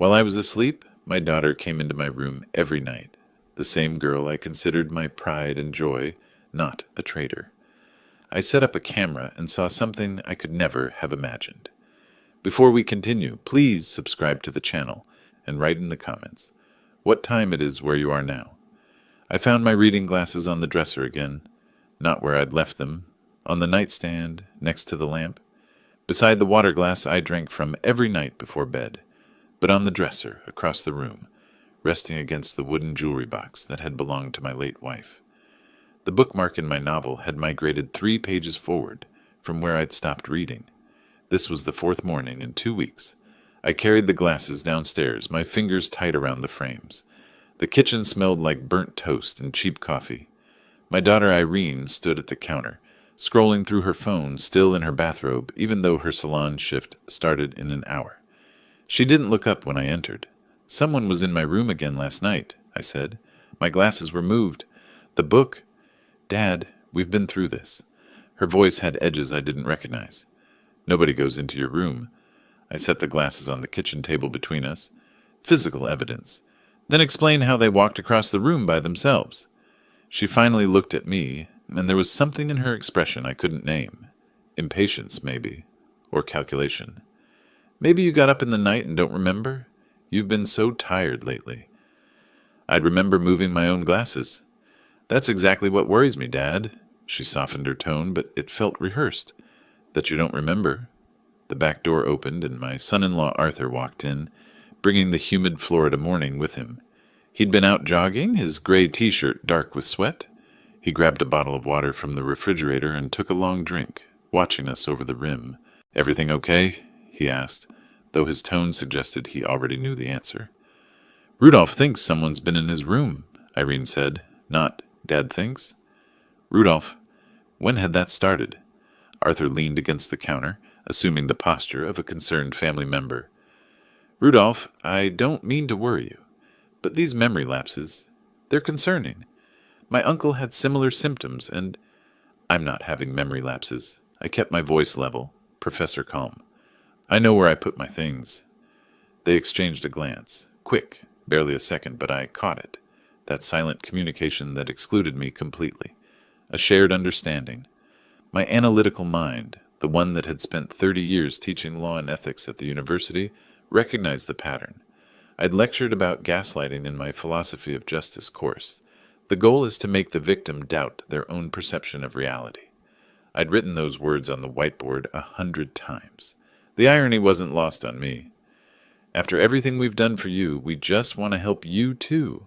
While I was asleep, my daughter came into my room every night. The same girl I considered my pride and joy, not a traitor. I set up a camera and saw something I could never have imagined. Before we continue, please subscribe to the channel and write in the comments what time it is where you are now. I found my reading glasses on the dresser again, not where I'd left them, on the nightstand next to the lamp, beside the water glass I drank from every night before bed, but on the dresser across the room, resting against the wooden jewelry box that had belonged to my late wife. The bookmark in my novel had migrated 3 pages forward from where I'd stopped reading. This was the 4th morning in 2 weeks. I carried the glasses downstairs, my fingers tight around the frames. The kitchen smelled like burnt toast and cheap coffee. My daughter Irene stood at the counter, scrolling through her phone, still in her bathrobe, even though her salon shift started in an hour. She didn't look up when I entered. "Someone was in my room again last night," I said. "My glasses were moved. The book—" "Dad, we've been through this." Her voice had edges I didn't recognize. "Nobody goes into your room." I set the glasses on the kitchen table between us. "Physical evidence. Then explain how they walked across the room by themselves." She finally looked at me, and there was something in her expression I couldn't name. Impatience, maybe. Or calculation. "Maybe you got up in the night and don't remember? You've been so tired lately." "I'd remember moving my own glasses." "That's exactly what worries me, Dad." She softened her tone, but it felt rehearsed. "That you don't remember." The back door opened, and my son-in-law Arthur walked in, bringing the humid Florida morning with him. He'd been out jogging, his gray t-shirt dark with sweat. He grabbed a bottle of water from the refrigerator and took a long drink, watching us over the rim. "Everything okay?" he asked, though his tone suggested he already knew the answer. "Rudolph thinks someone's been in his room," Irene said. "Not, Dad thinks?" "Rudolph, when had that started?" Arthur leaned against the counter, assuming the posture of a concerned family member. "Rudolph, I don't mean to worry you, but these memory lapses, they're concerning. My uncle had similar symptoms, and—" "I'm not having memory lapses." I kept my voice level, Professor calm. "I know where I put my things." They exchanged a glance. Quick, barely a second, but I caught it. That silent communication that excluded me completely. A shared understanding. My analytical mind, the one that had spent 30 years teaching law and ethics at the university, recognized the pattern. I'd lectured about gaslighting in my philosophy of justice course. The goal is to make the victim doubt their own perception of reality. I'd written those words on the whiteboard 100 times. The irony wasn't lost on me. "After everything we've done for you, we just want to help you too,"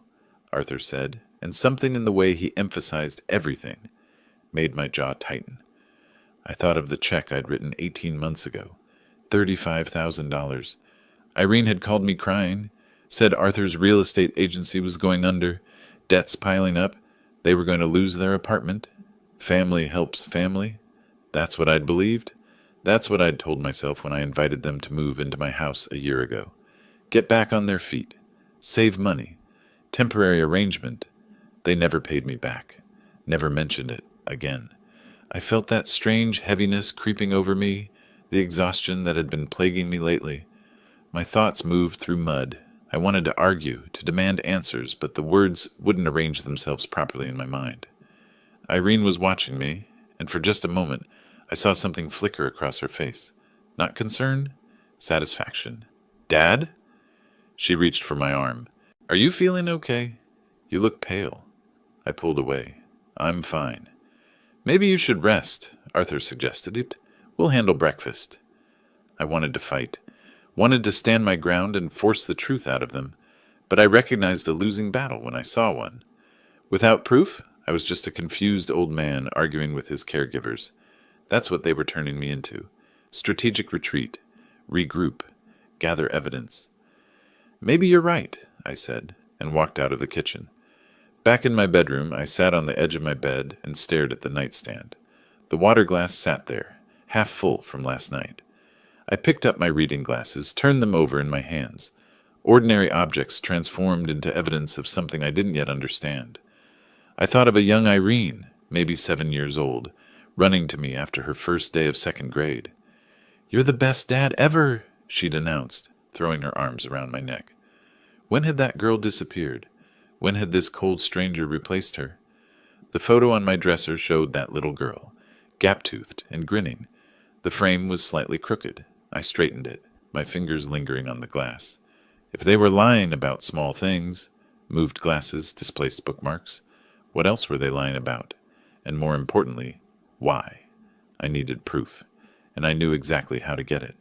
Arthur said, and something in the way he emphasized everything made my jaw tighten. I thought of the check I'd written 18 months ago. $35,000. Irene had called me crying, said Arthur's real estate agency was going under, debts piling up, they were going to lose their apartment. Family helps family. That's what I'd believed. That's what I'd told myself when I invited them to move into my house a year ago. Get back on their feet. Save money. Temporary arrangement. They never paid me back. Never mentioned it again. I felt that strange heaviness creeping over me, the exhaustion that had been plaguing me lately. My thoughts moved through mud. I wanted to argue, to demand answers, but the words wouldn't arrange themselves properly in my mind. Irene was watching me, and for just a moment, I saw something flicker across her face. Not concern, satisfaction. "Dad?" She reached for my arm. "Are you feeling okay? You look pale." I pulled away. "I'm fine." "Maybe you should rest," Arthur suggested it. "We'll handle breakfast." I wanted to fight, wanted to stand my ground and force the truth out of them, but I recognized a losing battle when I saw one. Without proof, I was just a confused old man arguing with his caregivers. That's what they were turning me into. Strategic retreat, regroup, gather evidence. "Maybe you're right," I said, and walked out of the kitchen. Back in my bedroom, I sat on the edge of my bed and stared at the nightstand. The water glass sat there, half full from last night. I picked up my reading glasses, turned them over in my hands. Ordinary objects transformed into evidence of something I didn't yet understand. I thought of a young Irene, maybe 7 years old, running to me after her first day of 2nd grade. "You're the best dad ever," she'd announced, throwing her arms around my neck. When had that girl disappeared? When had this cold stranger replaced her? The photo on my dresser showed that little girl, gap-toothed and grinning. The frame was slightly crooked. I straightened it, my fingers lingering on the glass. If they were lying about small things, moved glasses, displaced bookmarks, what else were they lying about? And more importantly, why? I needed proof, and I knew exactly how to get it.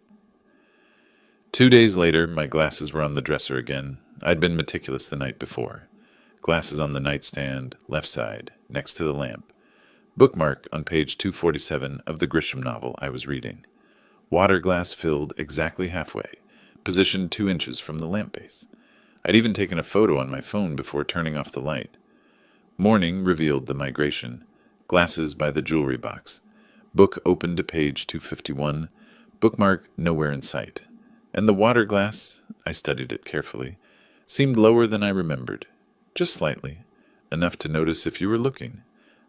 2 days later, my glasses were on the dresser again. I'd been meticulous the night before. Glasses on the nightstand, left side, next to the lamp. Bookmark on page 247 of the Grisham novel I was reading. Water glass filled exactly halfway, positioned 2 inches from the lamp base. I'd even taken a photo on my phone before turning off the light. Morning revealed the migration. Glasses by the jewelry box. Book open to page 251. Bookmark nowhere in sight. And the water glass, I studied it carefully, seemed lower than I remembered. Just slightly. Enough to notice if you were looking.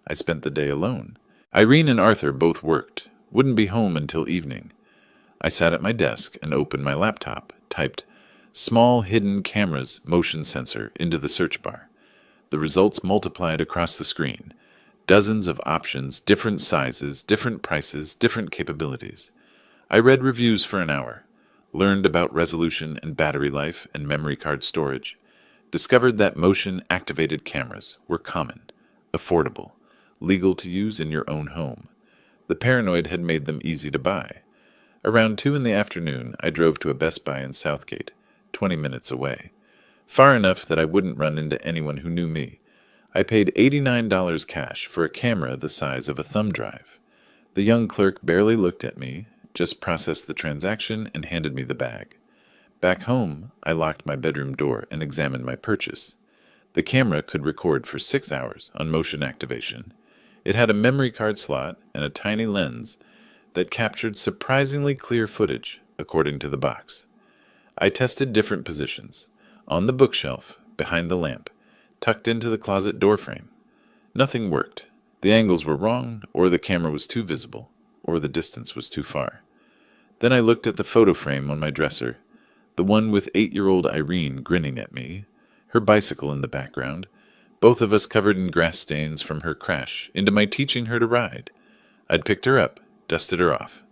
I spent the day alone. Irene and Arthur both worked. Wouldn't be home until evening. I sat at my desk and opened my laptop, typed "small hidden cameras motion sensor" into the search bar. The results multiplied across the screen. Dozens of options, different sizes, different prices, different capabilities. I read reviews for an hour, learned about resolution and battery life and memory card storage, discovered that motion-activated cameras were common, affordable, legal to use in your own home. The paranoid had made them easy to buy. Around 2 in the afternoon, I drove to a Best Buy in Southgate, 20 minutes away. Far enough that I wouldn't run into anyone who knew me. I paid $89 cash for a camera the size of a thumb drive. The young clerk barely looked at me, just processed the transaction and handed me the bag. Back home, I locked my bedroom door and examined my purchase. The camera could record for 6 hours on motion activation. It had a memory card slot and a tiny lens that captured surprisingly clear footage, according to the box. I tested different positions. On the bookshelf, behind the lamp, tucked into the closet door frame. Nothing worked. The angles were wrong, or the camera was too visible, or the distance was too far. Then I looked at the photo frame on my dresser, the one with 8-year-old Irene grinning at me, her bicycle in the background, both of us covered in grass stains from her crash into my teaching her to ride. I'd picked her up, dusted her off.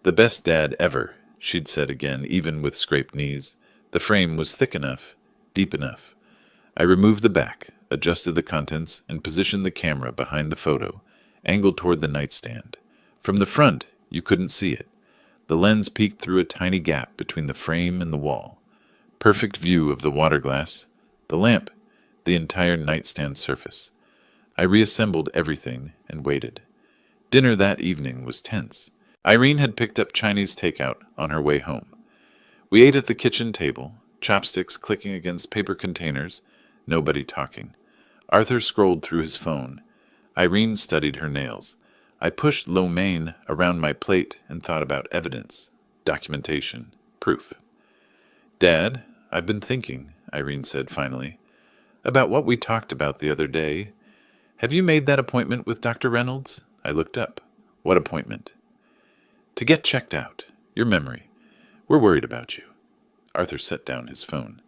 "The best dad ever," she'd said again, even with scraped knees. The frame was thick enough, deep enough. I removed the back, adjusted the contents, and positioned the camera behind the photo, angled toward the nightstand. From the front, you couldn't see it. The lens peeked through a tiny gap between the frame and the wall. Perfect view of the water glass, the lamp, the entire nightstand surface. I reassembled everything and waited. Dinner that evening was tense. Irene had picked up Chinese takeout on her way home. We ate at the kitchen table, chopsticks clicking against paper containers, nobody talking. Arthur scrolled through his phone. Irene studied her nails. I pushed lo mein around my plate and thought about evidence, documentation, proof. "Dad, I've been thinking," Irene said finally, "about what we talked about the other day. Have you made that appointment with Dr. Reynolds?" I looked up. "What appointment?" "To get checked out. Your memory. We're worried about you." Arthur set down his phone.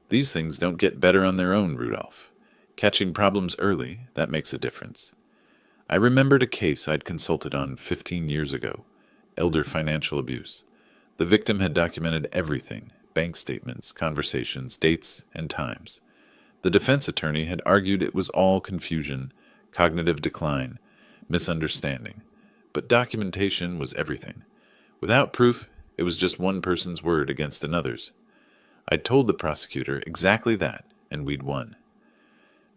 "These things don't get better on their own, Rudolph. Catching problems early, that makes a difference." I remembered a case I'd consulted on 15 years ago, elder financial abuse. The victim had documented everything, bank statements, conversations, dates, and times. The defense attorney had argued it was all confusion, cognitive decline, misunderstanding. But documentation was everything. Without proof, it was just one person's word against another's. I'd told the prosecutor exactly that, and we'd won.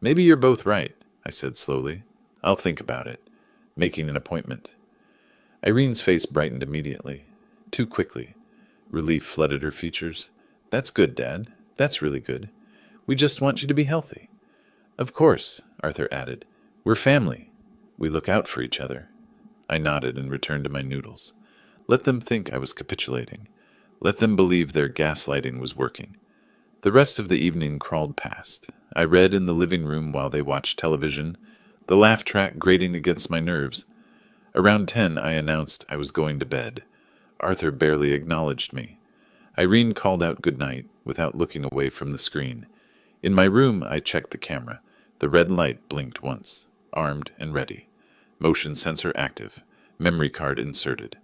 "Maybe you're both right," I said slowly. "I'll think about it. Making an appointment." Irene's face brightened immediately. Too quickly. Relief flooded her features. "That's good, Dad. That's really good. We just want you to be healthy." "Of course," Arthur added. "We're family. We look out for each other." I nodded and returned to my noodles. Let them think I was capitulating. Let them believe their gaslighting was working. The rest of the evening crawled past. I read in the living room while they watched television, the laugh track grating against my nerves. Around 10, I announced I was going to bed. Arthur barely acknowledged me. Irene called out goodnight without looking away from the screen. In my room, I checked the camera. The red light blinked once. Armed and ready. Motion sensor active. Memory card inserted.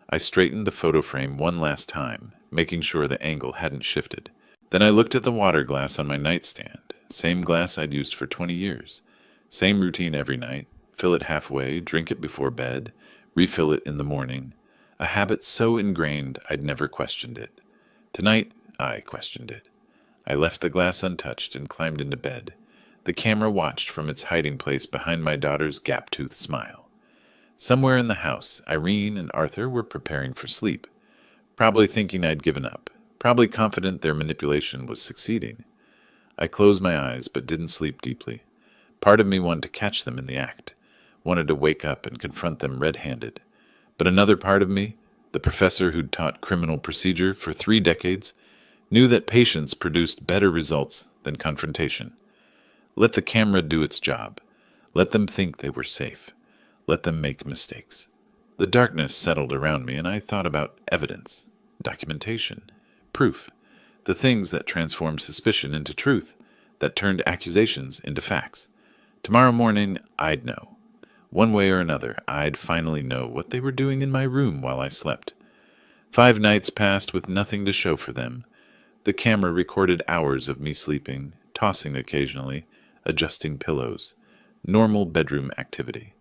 I straightened the photo frame one last time, making sure the angle hadn't shifted. Then I looked at the water glass on my nightstand. Same glass I'd used for 20 years. Same routine every night. Fill it halfway, drink it before bed, refill it in the morning. A habit so ingrained I'd never questioned it. Tonight, I questioned it. I left the glass untouched and climbed into bed. The camera watched from its hiding place behind my daughter's gap-toothed smile. Somewhere in the house, Irene and Arthur were preparing for sleep, probably thinking I'd given up, probably confident their manipulation was succeeding. I closed my eyes but didn't sleep deeply. Part of me wanted to catch them in the act, wanted to wake up and confront them red-handed. But another part of me, the professor who'd taught criminal procedure for 3 decades, knew that patience produced better results than confrontation. Let the camera do its job. Let them think they were safe. Let them make mistakes. The darkness settled around me, and I thought about evidence, documentation, proof, the things that transformed suspicion into truth, that turned accusations into facts. Tomorrow morning, I'd know. One way or another, I'd finally know what they were doing in my room while I slept. 5 nights passed with nothing to show for them. The camera recorded hours of me sleeping, tossing occasionally, adjusting pillows. Normal bedroom activity.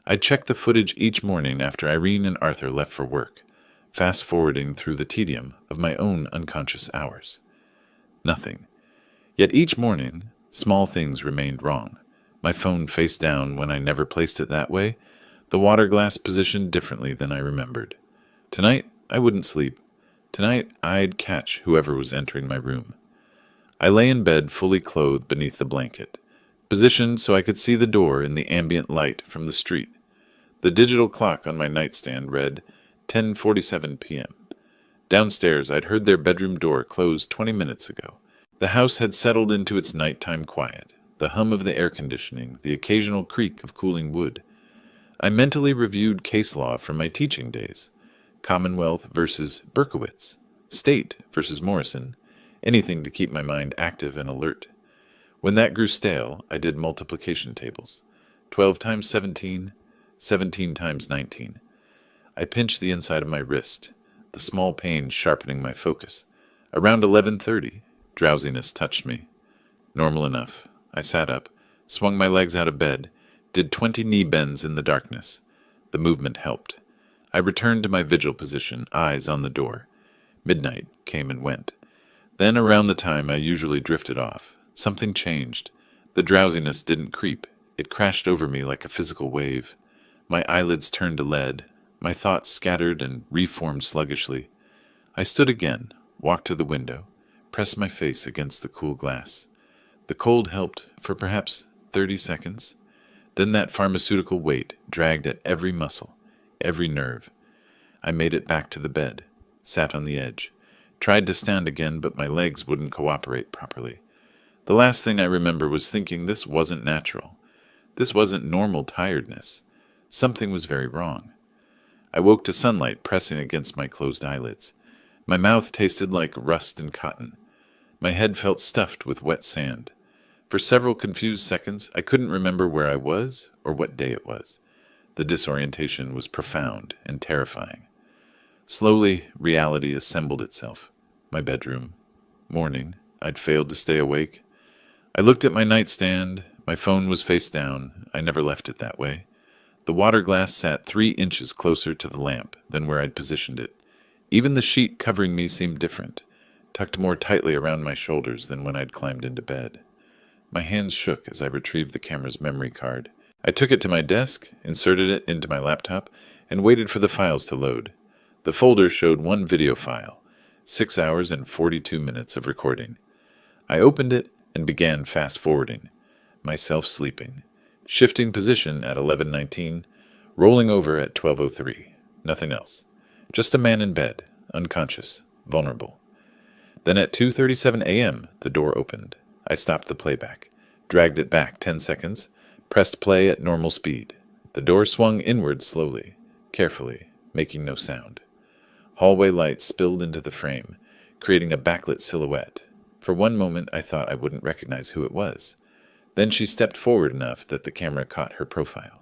I'd check the footage each morning after Irene and Arthur left for work, fast-forwarding through the tedium of my own unconscious hours. Nothing. Yet each morning, small things remained wrong. My phone face down when I never placed it that way, the water glass positioned differently than I remembered. Tonight, I wouldn't sleep. Tonight, I'd catch whoever was entering my room. I lay in bed fully clothed beneath the blanket, positioned so I could see the door in the ambient light from the street. The digital clock on my nightstand read 10:47 p.m. Downstairs, I'd heard their bedroom door close 20 minutes ago. The house had settled into its nighttime quiet, the hum of the air conditioning, the occasional creak of cooling wood. I mentally reviewed case law from my teaching days. Commonwealth versus Berkowitz, State versus Morrison, anything to keep my mind active and alert. When that grew stale, I did multiplication tables. 12 times 17, 17 times 19. I pinched the inside of my wrist, the small pain sharpening my focus. Around 11:30, drowsiness touched me. Normal enough. I sat up, swung my legs out of bed, did 20 knee bends in the darkness. The movement helped. I returned to my vigil position, eyes on the door. Midnight came and went. Then, around the time I usually drifted off, something changed. The drowsiness didn't creep. It crashed over me like a physical wave. My eyelids turned to lead. My thoughts scattered and reformed sluggishly. I stood again, walked to the window, pressed my face against the cool glass. The cold helped for perhaps 30 seconds. Then that pharmaceutical weight dragged at every muscle, every nerve. I made it back to the bed, sat on the edge, tried to stand again, but my legs wouldn't cooperate properly. The last thing I remember was thinking this wasn't natural. This wasn't normal tiredness. Something was very wrong. I woke to sunlight pressing against my closed eyelids. My mouth tasted like rust and cotton. My head felt stuffed with wet sand. For several confused seconds, I couldn't remember where I was or what day it was. The disorientation was profound and terrifying. Slowly, reality assembled itself. My bedroom. Morning. I'd failed to stay awake. I looked at my nightstand. My phone was face down. I never left it that way. The water glass sat 3 inches closer to the lamp than where I'd positioned it. Even the sheet covering me seemed different, tucked more tightly around my shoulders than when I'd climbed into bed. My hands shook as I retrieved the camera's memory card. I took it to my desk, inserted it into my laptop, and waited for the files to load. The folder showed 1 video file, 6 hours and 42 minutes of recording. I opened it and began fast-forwarding, myself sleeping, shifting position at 11:19, rolling over at 12:03. Nothing else. Just a man in bed, unconscious, vulnerable. Then at 2:37 a.m., the door opened. I stopped the playback, dragged it back 10 seconds, pressed play at normal speed. The door swung inward slowly, carefully, making no sound. Hallway light spilled into the frame, creating a backlit silhouette. For one moment, I thought I wouldn't recognize who it was. Then she stepped forward enough that the camera caught her profile.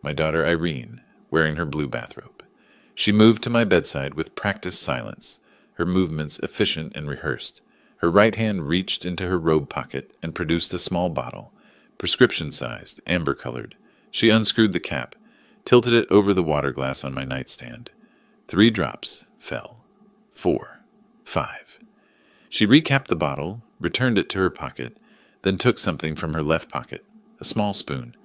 My daughter Irene, wearing her blue bathrobe. She moved to my bedside with practiced silence, her movements efficient and rehearsed. Her right hand reached into her robe pocket and produced a small bottle, prescription-sized, amber-colored. She unscrewed the cap, tilted it over the water glass on my nightstand. 3 drops fell. 4. 5. She recapped the bottle, returned it to her pocket, then took something from her left pocket, a small spoon.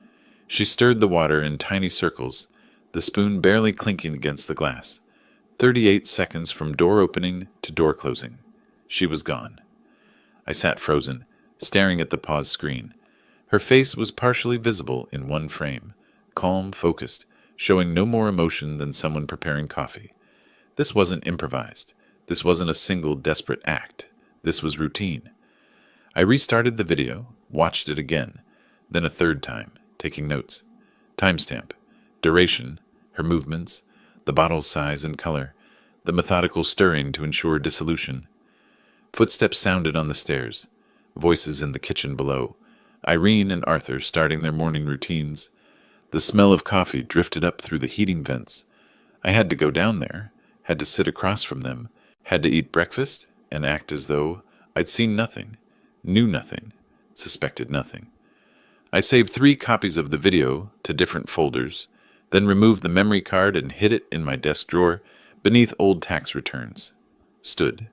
She stirred the water in tiny circles, the spoon barely clinking against the glass. 38 seconds from door opening to door closing. She was gone. I sat frozen, staring at the paused screen. Her face was partially visible in one frame, calm, focused, showing no more emotion than someone preparing coffee. This wasn't improvised. This wasn't a single desperate act. This was routine. I restarted the video, watched it again, then a third time, taking notes. Timestamp, duration, her movements, the bottle's size and color, the methodical stirring to ensure dissolution. Footsteps sounded on the stairs, voices in the kitchen below, Irene and Arthur starting their morning routines. The smell of coffee drifted up through the heating vents. I had to go down there, had to sit across from them, had to eat breakfast and act as though I'd seen nothing, knew nothing, suspected nothing. I saved 3 copies of the video to different folders, then removed the memory card and hid it in my desk drawer beneath old tax returns. Stood,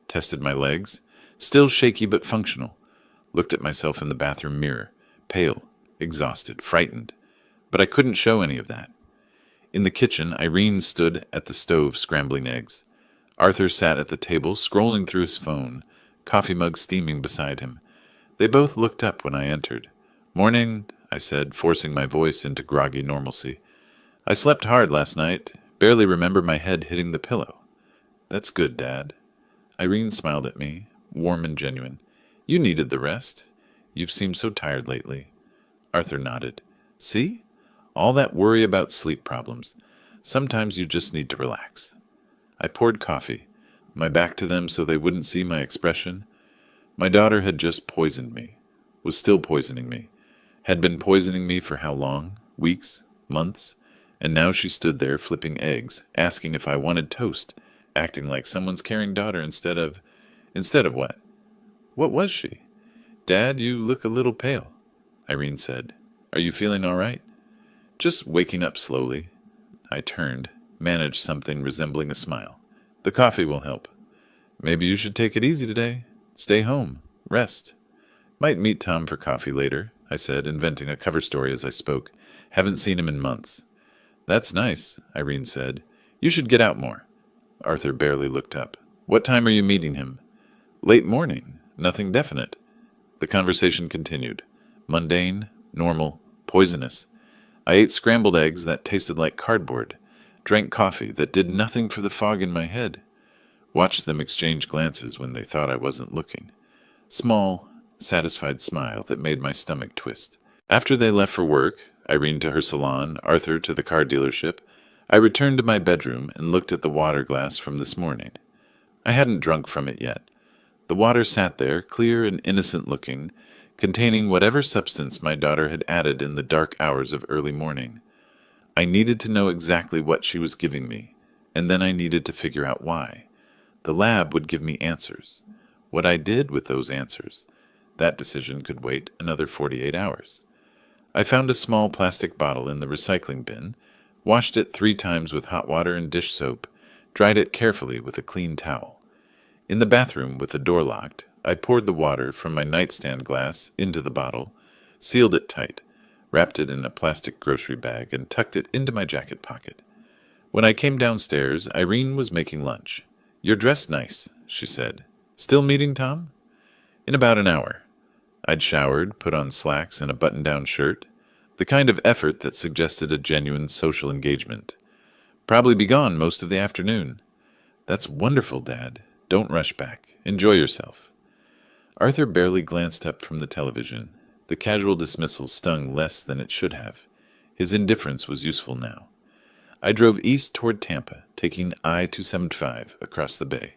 tested my legs, still shaky but functional, looked at myself in the bathroom mirror, pale, exhausted, frightened, but I couldn't show any of that. In the kitchen, Irene stood at the stove scrambling eggs. Arthur sat at the table, scrolling through his phone, coffee mug steaming beside him. They both looked up when I entered. "Morning," I said, forcing my voice into groggy normalcy. "I slept hard last night. Barely remember my head hitting the pillow." "That's good, Dad." Irene smiled at me, warm and genuine. "You needed the rest. You've seemed so tired lately." Arthur nodded. "See? All that worry about sleep problems. Sometimes you just need to relax." I poured coffee, my back to them so they wouldn't see my expression. My daughter had just poisoned me, was still poisoning me, had been poisoning me for how long? Weeks? Months? And now she stood there flipping eggs, asking if I wanted toast, acting like someone's caring daughter instead of what? What was she? "Dad, you look a little pale," Irene said. "Are you feeling all right?" "Just waking up slowly." I turned, managed something resembling a smile. "The coffee will help." "Maybe you should take it easy today. Stay home. Rest." "Might meet Tom for coffee later," I said, inventing a cover story as I spoke. "Haven't seen him in months." "That's nice," Irene said. "You should get out more." Arthur barely looked up. "What time are you meeting him?" "Late morning. Nothing definite." The conversation continued. Mundane, normal, poisonous. I ate scrambled eggs that tasted like cardboard, drank coffee that did nothing for the fog in my head, watched them exchange glances when they thought I wasn't looking. Small, satisfied smile that made my stomach twist. After they left for work, Irene to her salon, Arthur to the car dealership, I returned to my bedroom and looked at the water glass from this morning. I hadn't drunk from it yet. The water sat there, clear and innocent-looking, containing whatever substance my daughter had added in the dark hours of early morning. I needed to know exactly what she was giving me, and then I needed to figure out why. The lab would give me answers. What I did with those answers, that decision could wait another 48 hours. I found a small plastic bottle in the recycling bin, washed it 3 times with hot water and dish soap, dried it carefully with a clean towel. In the bathroom, with the door locked, I poured the water from my nightstand glass into the bottle, sealed it tight, wrapped it in a plastic grocery bag, and tucked it into my jacket pocket. When I came downstairs, Irene was making lunch. "You're dressed nice," she said. "Still meeting Tom?" "In about an hour." I'd showered, put on slacks and a button-down shirt, the kind of effort that suggested a genuine social engagement. "Probably be gone most of the afternoon." "That's wonderful, Dad. Don't rush back. Enjoy yourself." Arthur barely glanced up from the television. The casual dismissal stung less than it should have. His indifference was useful now. I drove east toward Tampa, taking I-275 across the bay.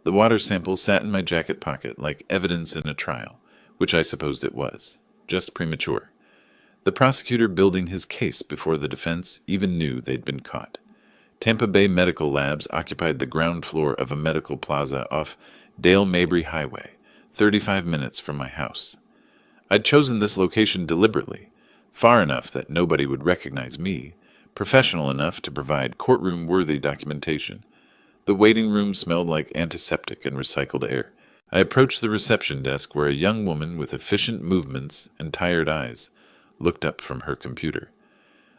The water sample sat in my jacket pocket like evidence in a trial, which I supposed it was, just premature. The prosecutor building his case before the defense even knew they'd been caught. Tampa Bay Medical Labs occupied the ground floor of a medical plaza off Dale Mabry Highway, 35 minutes from my house. I'd chosen this location deliberately, far enough that nobody would recognize me, professional enough to provide courtroom-worthy documentation. The waiting room smelled like antiseptic and recycled air. I approached the reception desk where a young woman with efficient movements and tired eyes looked up from her computer.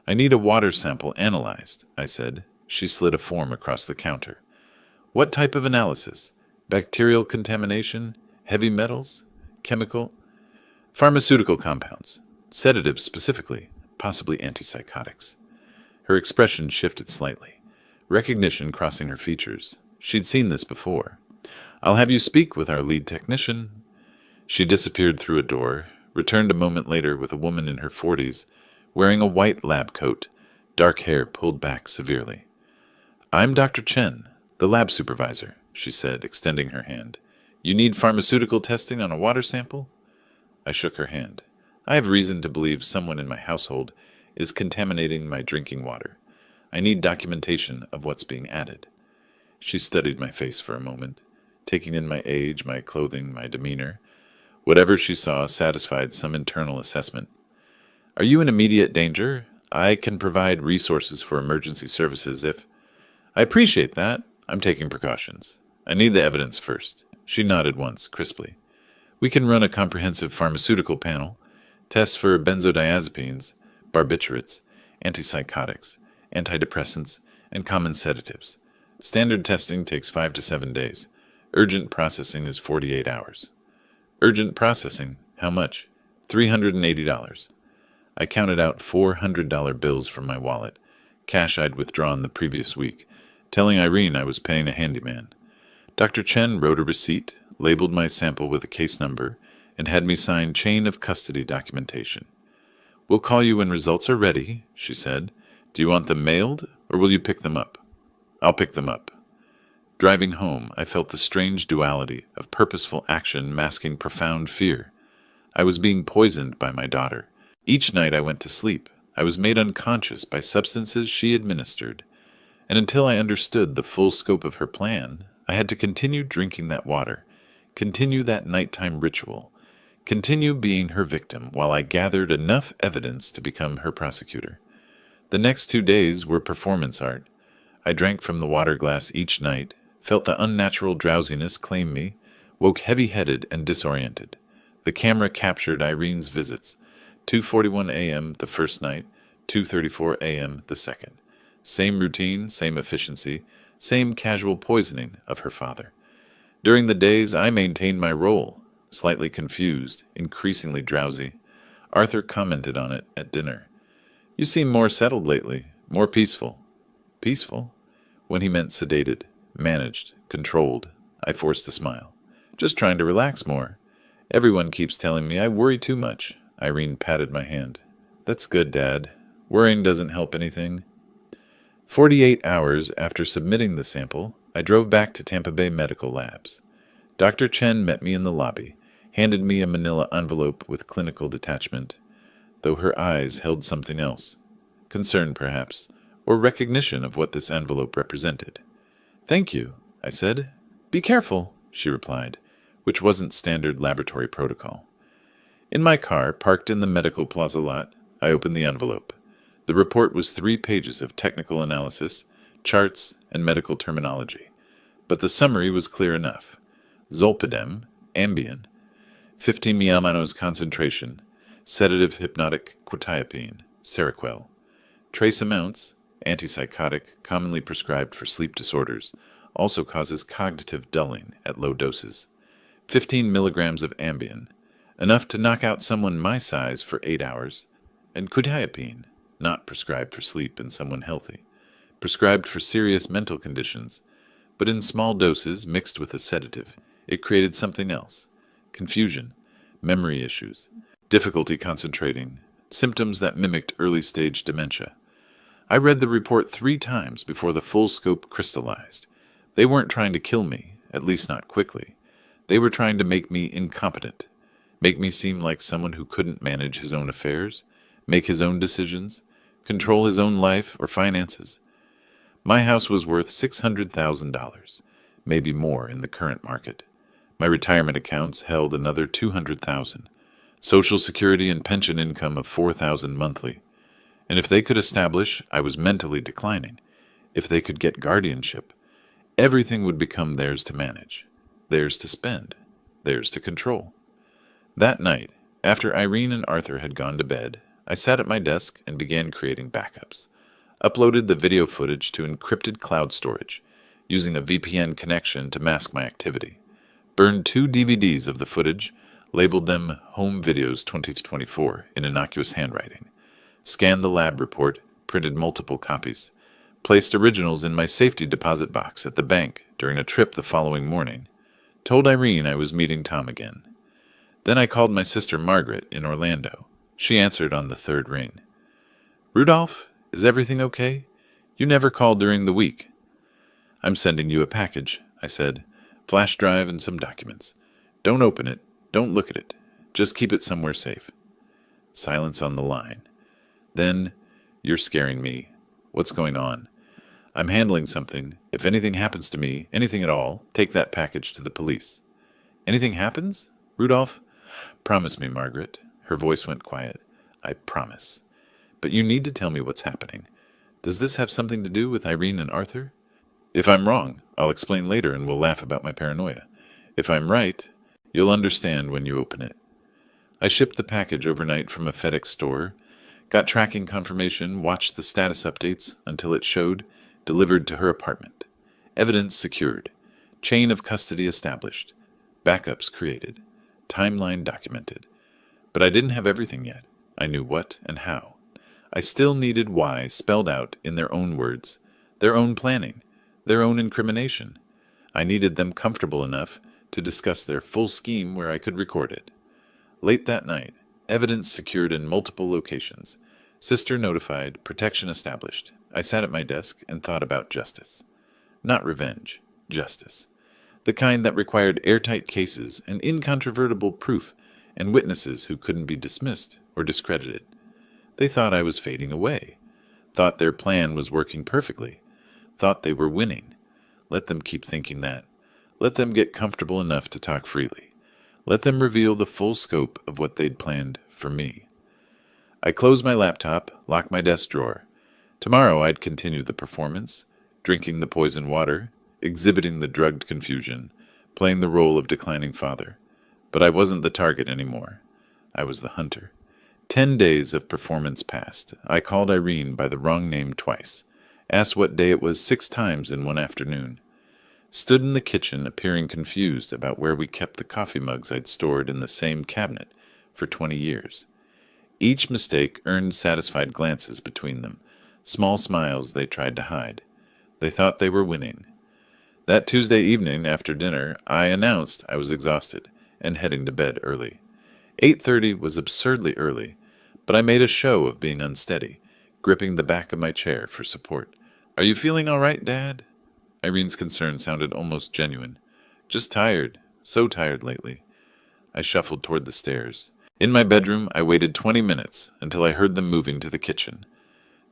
"I need a water sample analyzed," I said. She slid a form across the counter. "What type of analysis? Bacterial contamination? Heavy metals? Chemical? Pharmaceutical compounds. Sedatives specifically, possibly antipsychotics." Her expression shifted slightly, recognition crossing her features. She'd seen this before. "I'll have you speak with our lead technician." She disappeared through a door, returned a moment later with a woman in her 40s, wearing a white lab coat, dark hair pulled back severely. "I'm Dr. Chen, the lab supervisor," she said, extending her hand. "You need pharmaceutical testing on a water sample?" I shook her hand. "I have reason to believe someone in my household is contaminating my drinking water. I need documentation of what's being added." She studied my face for a moment, taking in my age, my clothing, my demeanor. Whatever she saw satisfied some internal assessment. "Are you in immediate danger? I can provide resources for emergency services if—" "I appreciate that. I'm taking precautions. I need the evidence first." She nodded once, crisply. "We can run a comprehensive pharmaceutical panel, tests for benzodiazepines, barbiturates, antipsychotics, antidepressants, and common sedatives. Standard testing takes 5 to 7 days. Urgent processing is 48 hours. "Urgent processing? How much?" $380. I counted out $400 bills from my wallet, cash I'd withdrawn the previous week, telling Irene I was paying a handyman. Dr. Chen wrote a receipt, labeled my sample with a case number, and had me sign chain of custody documentation. "We'll call you when results are ready," she said. "Do you want them mailed, or will you pick them up?" "I'll pick them up." Driving home, I felt the strange duality of purposeful action masking profound fear. I was being poisoned by my daughter. Each night I went to sleep, I was made unconscious by substances she administered. And until I understood the full scope of her plan, I had to continue drinking that water, continue that nighttime ritual, continue being her victim while I gathered enough evidence to become her prosecutor. The next 2 days were performance art. I drank from the water glass each night, felt the unnatural drowsiness claim me, woke heavy-headed and disoriented. The camera captured Irene's visits, 2:41 a.m. the first night, 2:34 a.m. the second. Same routine, same efficiency, same casual poisoning of her father. During the days, I maintained my role, slightly confused, increasingly drowsy. Arthur commented on it at dinner. "You seem more settled lately, more peaceful." Peaceful? When he meant sedated, managed, controlled, I forced a smile. "Just trying to relax more. Everyone keeps telling me I worry too much." Irene patted my hand. "That's good, Dad. Worrying doesn't help anything." 48 hours after submitting the sample, I drove back to Tampa Bay Medical Labs. Dr. Chen met me in the lobby, handed me a manila envelope with clinical detachment, though her eyes held something else. Concern, perhaps, or recognition of what this envelope represented. "Thank you," I said. "Be careful," she replied, which wasn't standard laboratory protocol. In my car, parked in the medical plaza lot, I opened the envelope. The report was 3 pages of technical analysis, charts, and medical terminology. But the summary was clear enough. Zolpidem, Ambien, 15 mg concentration, sedative hypnotic quetiapine, Seroquel. Trace amounts, antipsychotic, commonly prescribed for sleep disorders, also causes cognitive dulling at low doses. 15 milligrams of Ambien, enough to knock out someone my size for 8 hours, and quetiapine, not prescribed for sleep in someone healthy, prescribed for serious mental conditions, but in small doses mixed with a sedative, it created something else: confusion, memory issues, difficulty concentrating, symptoms that mimicked early-stage dementia. I read the report 3 times before the full scope crystallized. They weren't trying to kill me. at least not quickly. They were trying to make me incompetent, make me seem like someone who couldn't manage his own affairs, make his own decisions, control his own life or finances. My house was worth $600,000, maybe more in the current market. My retirement accounts held another $200,000, Social Security and pension income of $4,000 monthly. And if they could establish I was mentally declining, if they could get guardianship, everything would become theirs to manage, theirs to spend, theirs to control. That night, after Irene and Arthur had gone to bed, I sat at my desk and began creating backups. Uploaded the video footage to encrypted cloud storage, using a VPN connection to mask my activity. Burned 2 DVDs of the footage, labeled them Home Videos 2024 in innocuous handwriting. Scanned the lab report, printed multiple copies. Placed originals in my safety deposit box at the bank during a trip the following morning. Told Irene I was meeting Tom again. Then I called my sister Margaret in Orlando. She answered on the 3rd ring. "Rudolph, is everything okay? You never called during the week." "I'm sending you a package," I said. "Flash drive and some documents. Don't open it. Don't look at it. Just keep it somewhere safe." Silence on the line. Then, "You're scaring me. What's going on?" "I'm handling something. If anything happens to me, anything at all, take that package to the police." "Anything happens? Rudolph?" "Promise me, Margaret." Her voice went quiet. "I promise. But you need to tell me what's happening. Does this have something to do with Irene and Arthur? If I'm wrong, I'll explain later and we'll laugh about my paranoia. If I'm right, you'll understand when you open it." I shipped the package overnight from a FedEx store, got tracking confirmation, watched the status updates until it showed delivered to her apartment. Evidence secured. Chain of custody established. Backups created. Timeline documented. But I didn't have everything yet. I knew what and how. I still needed why spelled out in their own words, their own planning, their own incrimination. I needed them comfortable enough to discuss their full scheme where I could record it. Late that night, evidence secured in multiple locations. Sister notified, protection established. I sat at my desk and thought about justice. Not revenge, justice. The kind that required airtight cases and incontrovertible proof and witnesses who couldn't be dismissed or discredited. They thought I was fading away. Thought their plan was working perfectly. Thought they were winning. Let them keep thinking that. Let them get comfortable enough to talk freely. Let them reveal the full scope of what they'd planned for me. I closed my laptop, locked my desk drawer. Tomorrow I'd continue the performance, drinking the poison water, exhibiting the drugged confusion, playing the role of declining father. But I wasn't the target anymore. I was the hunter. 10 days of performance passed. I called Irene by the wrong name twice. Asked what day it was 6 times in one afternoon. Stood in the kitchen appearing confused about where we kept the coffee mugs I'd stored in the same cabinet for 20 years. Each mistake earned satisfied glances between them, small smiles they tried to hide. They thought they were winning. That Tuesday evening after dinner, I announced I was exhausted and heading to bed early. 8:30 was absurdly early, but I made a show of being unsteady, gripping the back of my chair for support. "Are you feeling all right, Dad?" Irene's concern sounded almost genuine. "Just tired. So tired lately." I shuffled toward the stairs. In my bedroom, I waited 20 minutes until I heard them moving to the kitchen.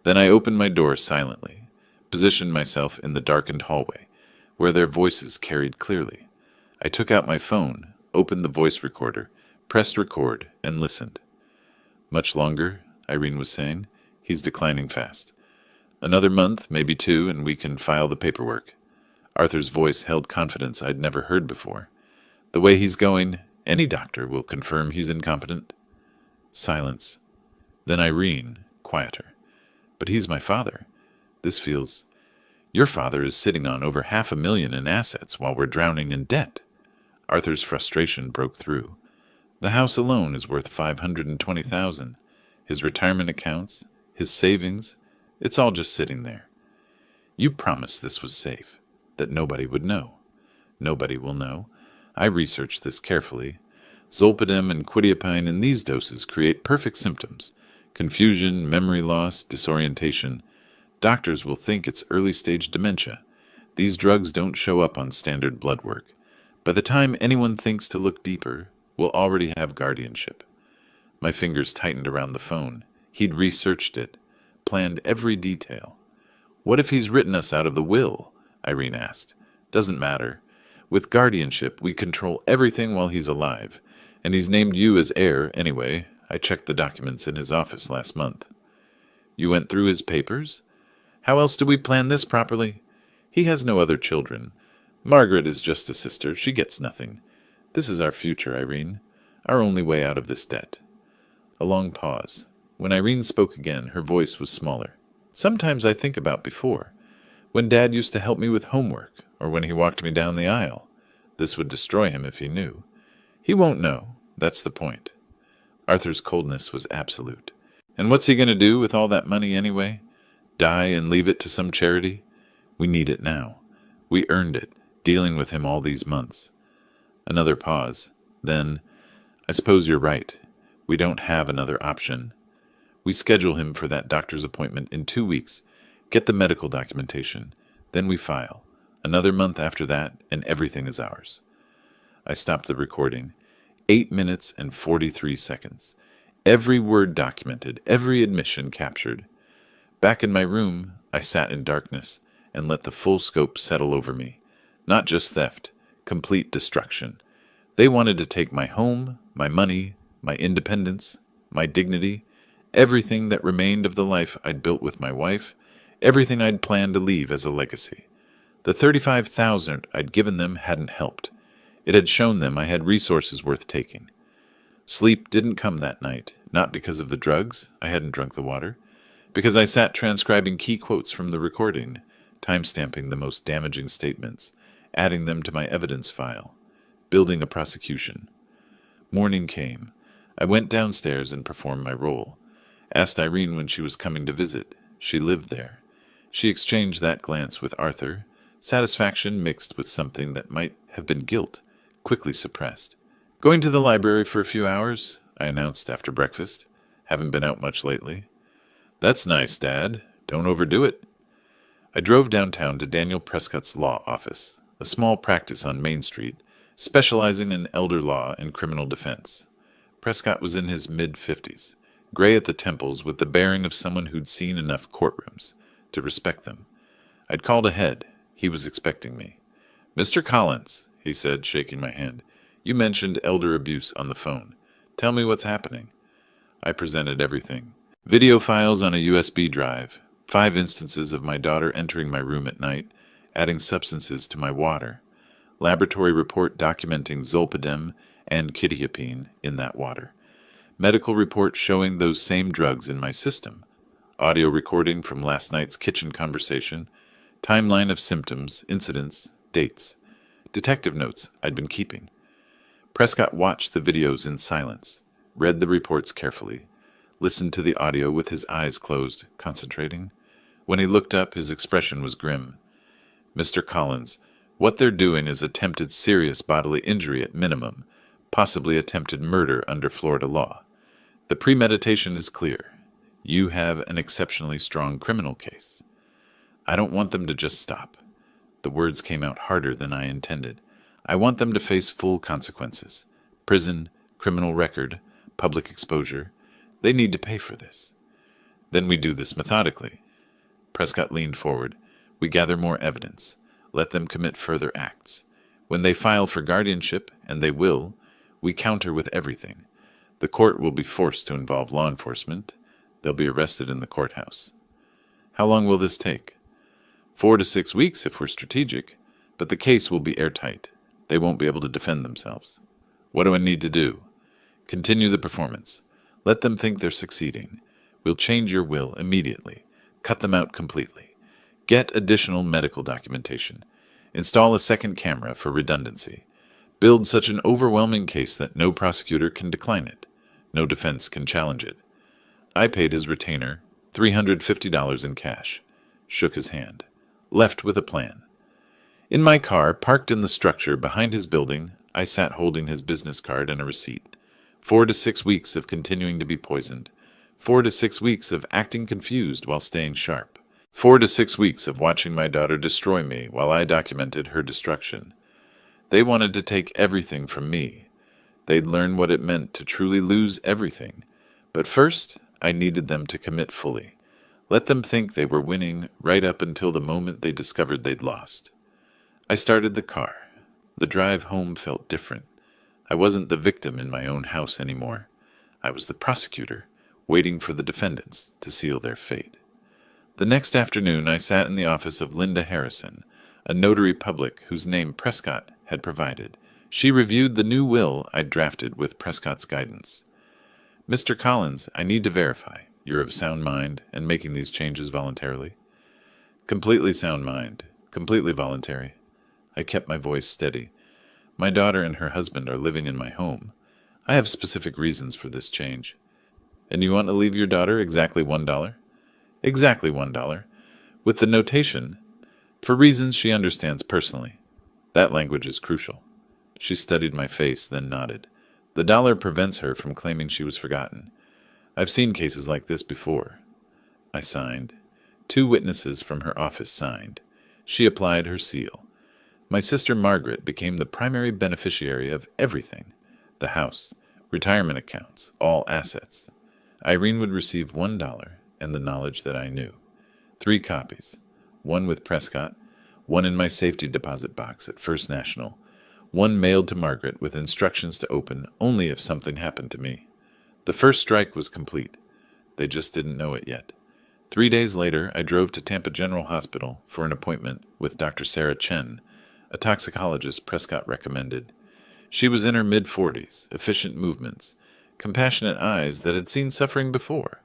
Then I opened my door silently, positioned myself in the darkened hallway, where their voices carried clearly. I took out my phone, opened the voice recorder, pressed record, and listened. "Much longer," Irene was saying. "He's declining fast. Another month, maybe 2, and we can file the paperwork." Arthur's voice held confidence I'd never heard before. "The way he's going, any doctor will confirm he's incompetent." Silence. Then Irene, quieter. "But he's my father. This feels... Your father is sitting on over $500,000 in assets while we're drowning in debt." Arthur's frustration broke through. "The house alone is worth $520,000. His retirement accounts, his savings, it's all just sitting there. You promised this was safe, that nobody would know. Nobody will know. I researched this carefully. Zolpidem and quetiapine in these doses create perfect symptoms: confusion, memory loss, disorientation. Doctors will think it's early-stage dementia. These drugs don't show up on standard blood work. By the time anyone thinks to look deeper, we'll already have guardianship. My fingers tightened around the phone. He'd researched it, planned every detail. What if he's written us out of the will? Irene asked. Doesn't matter. With guardianship, we control everything while he's alive. And he's named you as heir anyway. I checked the documents in his office last month. You went through his papers? How else do we plan this properly? He has no other children. Margaret is just a sister. She gets nothing. This is our future, Irene. Our only way out of this debt. A long pause. When Irene spoke again, her voice was smaller. Sometimes I think about before. When Dad used to help me with homework, or when he walked me down the aisle. This would destroy him if he knew. He won't know. That's the point. Arthur's coldness was absolute. And what's he going to do with all that money anyway? Die and leave it to some charity? We need it now. We earned it, dealing with him all these months. Another pause. Then, I suppose you're right. We don't have another option. We schedule him for that doctor's appointment in 2 weeks, get the medical documentation, then we file. Another month after that, and everything is ours. I stopped the recording. 8 minutes and 43 seconds. Every word documented, every admission captured. Back in my room, I sat in darkness and let the full scope settle over me. Not just theft, complete destruction. They wanted to take my home, my money, my independence, my dignity, everything that remained of the life I'd built with my wife, everything I'd planned to leave as a legacy. The $35,000 I'd given them hadn't helped. It had shown them I had resources worth taking. Sleep didn't come that night, not because of the drugs, I hadn't drunk the water, because I sat transcribing key quotes from the recording, timestamping the most damaging statements, adding them to my evidence file, building a prosecution. Morning came. I went downstairs and performed my role. Asked Irene when she was coming to visit. She lived there. She exchanged that glance with Arthur, satisfaction mixed with something that might have been guilt, quickly suppressed. Going to the library for a few hours, I announced after breakfast. Haven't been out much lately. That's nice, Dad. Don't overdo it. I drove downtown to Daniel Prescott's law office, a small practice on Main Street, specializing in elder law and criminal defense. Prescott was in his mid-50s, gray at the temples with the bearing of someone who'd seen enough courtrooms to respect them. I'd called ahead. He was expecting me. Mr. Collins, he said, shaking my hand, you mentioned elder abuse on the phone. Tell me what's happening. I presented everything. Video files on a USB drive, 5 instances of my daughter entering my room at night, adding substances to my water, laboratory report documenting zolpidem and quetiapine in that water, medical report showing those same drugs in my system, audio recording from last night's kitchen conversation, timeline of symptoms, incidents, dates, detective notes I'd been keeping. Prescott watched the videos in silence, read the reports carefully, listened to the audio with his eyes closed, concentrating. When he looked up, his expression was grim. Mr. Collins, what they're doing is attempted serious bodily injury at minimum, possibly attempted murder under Florida law. The premeditation is clear. You have an exceptionally strong criminal case. I don't want them to just stop. The words came out harder than I intended. I want them to face full consequences. Prison, criminal record, public exposure. They need to pay for this. Then we do this methodically. Prescott leaned forward. We gather more evidence. Let them commit further acts. When they file for guardianship, and they will, we counter with everything. The court will be forced to involve law enforcement. They'll be arrested in the courthouse. How long will this take? 4 to 6 weeks if we're strategic, but the case will be airtight. They won't be able to defend themselves. What do I need to do? Continue the performance. Let them think they're succeeding. We'll change your will immediately. Cut them out completely. Get additional medical documentation. Install a second camera for redundancy. Build such an overwhelming case that no prosecutor can decline it. No defense can challenge it. I paid his retainer $350 in cash. Shook his hand. Left with a plan. In my car, parked in the structure behind his building, I sat holding his business card and a receipt. 4 to 6 weeks of continuing to be poisoned. 4 to 6 weeks of acting confused while staying sharp. 4 to 6 weeks of watching my daughter destroy me while I documented her destruction. They wanted to take everything from me. They'd learn what it meant to truly lose everything. But first, I needed them to commit fully. Let them think they were winning right up until the moment they discovered they'd lost. I started the car. The drive home felt different. I wasn't the victim in my own house anymore. I was the prosecutor, waiting for the defendants to seal their fate. The next afternoon, I sat in the office of Linda Harrison, a notary public whose name Prescott had provided. She reviewed the new will I'd drafted with Prescott's guidance. "Mr. Collins, I need to verify. You're of sound mind and making these changes voluntarily?" "Completely sound mind. Completely voluntary." I kept my voice steady. "My daughter and her husband are living in my home. I have specific reasons for this change." "And you want to leave your daughter exactly $1? "Exactly $1, with the notation, 'for reasons she understands personally.' That language is crucial." She studied my face, then nodded. "The dollar prevents her from claiming she was forgotten. I've seen cases like this before." I signed. 2 witnesses from her office signed. She applied her seal. My sister Margaret became the primary beneficiary of everything: the house, retirement accounts, all assets. Irene would receive $1 and the knowledge that I knew. 3 copies, one with Prescott, one in my safety deposit box at First National, one mailed to Margaret with instructions to open only if something happened to me. The first strike was complete. They just didn't know it yet. 3 days later, I drove to Tampa General Hospital for an appointment with Dr. Sarah Chen, a toxicologist Prescott recommended. She was in her mid-40s, efficient movements, compassionate eyes that had seen suffering before.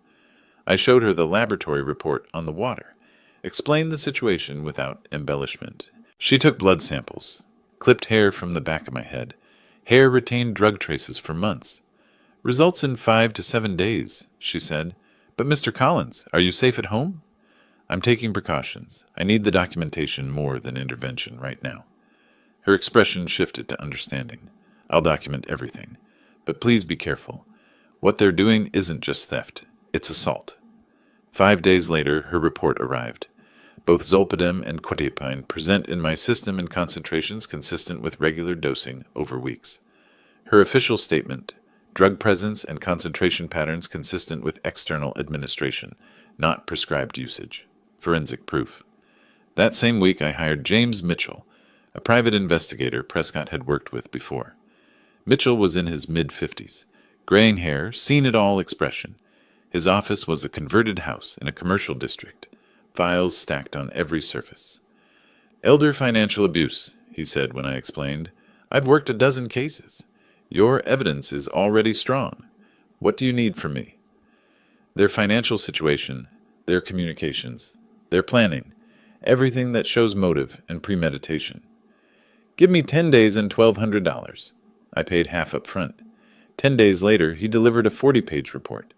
I showed her the laboratory report on the water, explained the situation without embellishment. She took blood samples, clipped hair from the back of my head. Hair retained drug traces for months. "Results in 5 to 7 days, she said. "But Mr. Collins, are you safe at home?" "I'm taking precautions. I need the documentation more than intervention right now." Her expression shifted to understanding. "I'll document everything. But please be careful. What they're doing isn't just theft. It's assault." 5 days later, her report arrived. Both zolpidem and quetiapine present in my system in concentrations consistent with regular dosing over weeks. Her official statement: drug presence and concentration patterns consistent with external administration, not prescribed usage. Forensic proof. That same week, I hired James Mitchell, a private investigator Prescott had worked with before. Mitchell was in his mid-50s, graying hair, seen-it-all expression. His office was a converted house in a commercial district, files stacked on every surface. "Elder financial abuse," he said when I explained. "I've worked a dozen cases. Your evidence is already strong. What do you need from me?" "Their financial situation, their communications, their planning, everything that shows motive and premeditation." "Give me 10 days and $1,200. I paid half up front. 10 days later, he delivered a 40-page report.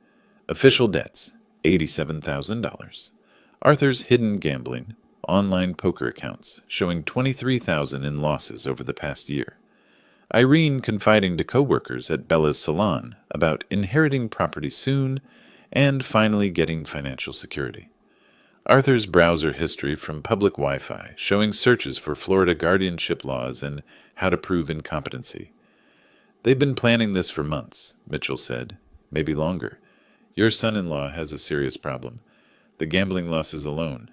Official debts, $87,000. Arthur's hidden gambling, online poker accounts, showing $23,000 in losses over the past year. Irene confiding to co-workers at Bella's salon about inheriting property soon and finally getting financial security. Arthur's browser history from public Wi-Fi, showing searches for Florida guardianship laws and how to prove incompetency. "They've been planning this for months," Mitchell said. "Maybe longer. Your son-in-law has a serious problem. The gambling losses alone.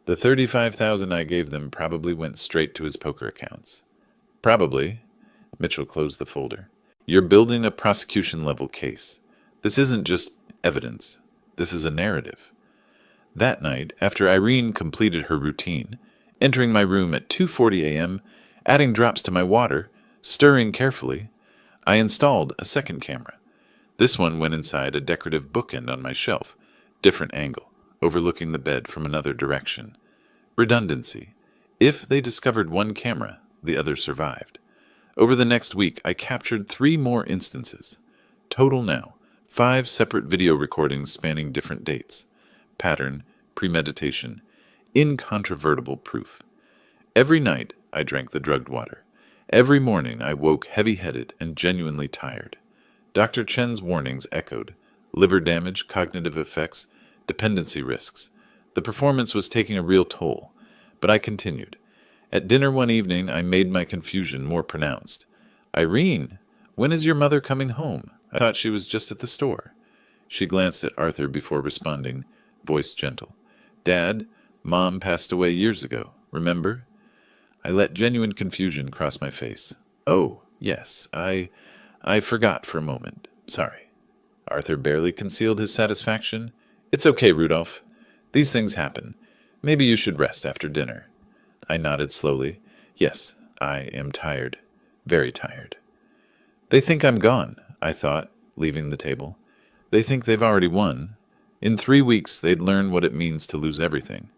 The $35,000 I gave them probably went straight to his poker accounts." "Probably." Mitchell closed the folder. "You're building a prosecution-level case. This isn't just evidence. This is a narrative." That night, after Irene completed her routine, entering my room at 2:40 a.m., adding drops to my water, stirring carefully, I installed a second camera. This one went inside a decorative bookend on my shelf, different angle, overlooking the bed from another direction. Redundancy. If they discovered one camera, the other survived. Over the next week, I captured 3 more instances. Total now, 5 separate video recordings spanning different dates. Pattern, premeditation, incontrovertible proof. Every night, I drank the drugged water. Every morning, I woke heavy-headed and genuinely tired. Dr. Chen's warnings echoed: liver damage, cognitive effects, dependency risks. The performance was taking a real toll, but I continued. At dinner one evening, I made my confusion more pronounced. "Irene, when is your mother coming home? I thought she was just at the store." She glanced at Arthur before responding, voice gentle. "Dad, Mom passed away years ago, remember?" I let genuine confusion cross my face. "Oh, yes, I forgot for a moment. Sorry." Arthur barely concealed his satisfaction. "It's okay, Rudolph. These things happen. Maybe you should rest after dinner." I nodded slowly. "Yes, I am tired. Very tired." They think I'm gone, I thought, leaving the table. They think they've already won. In 3 weeks, they'd learn what it means to lose everything.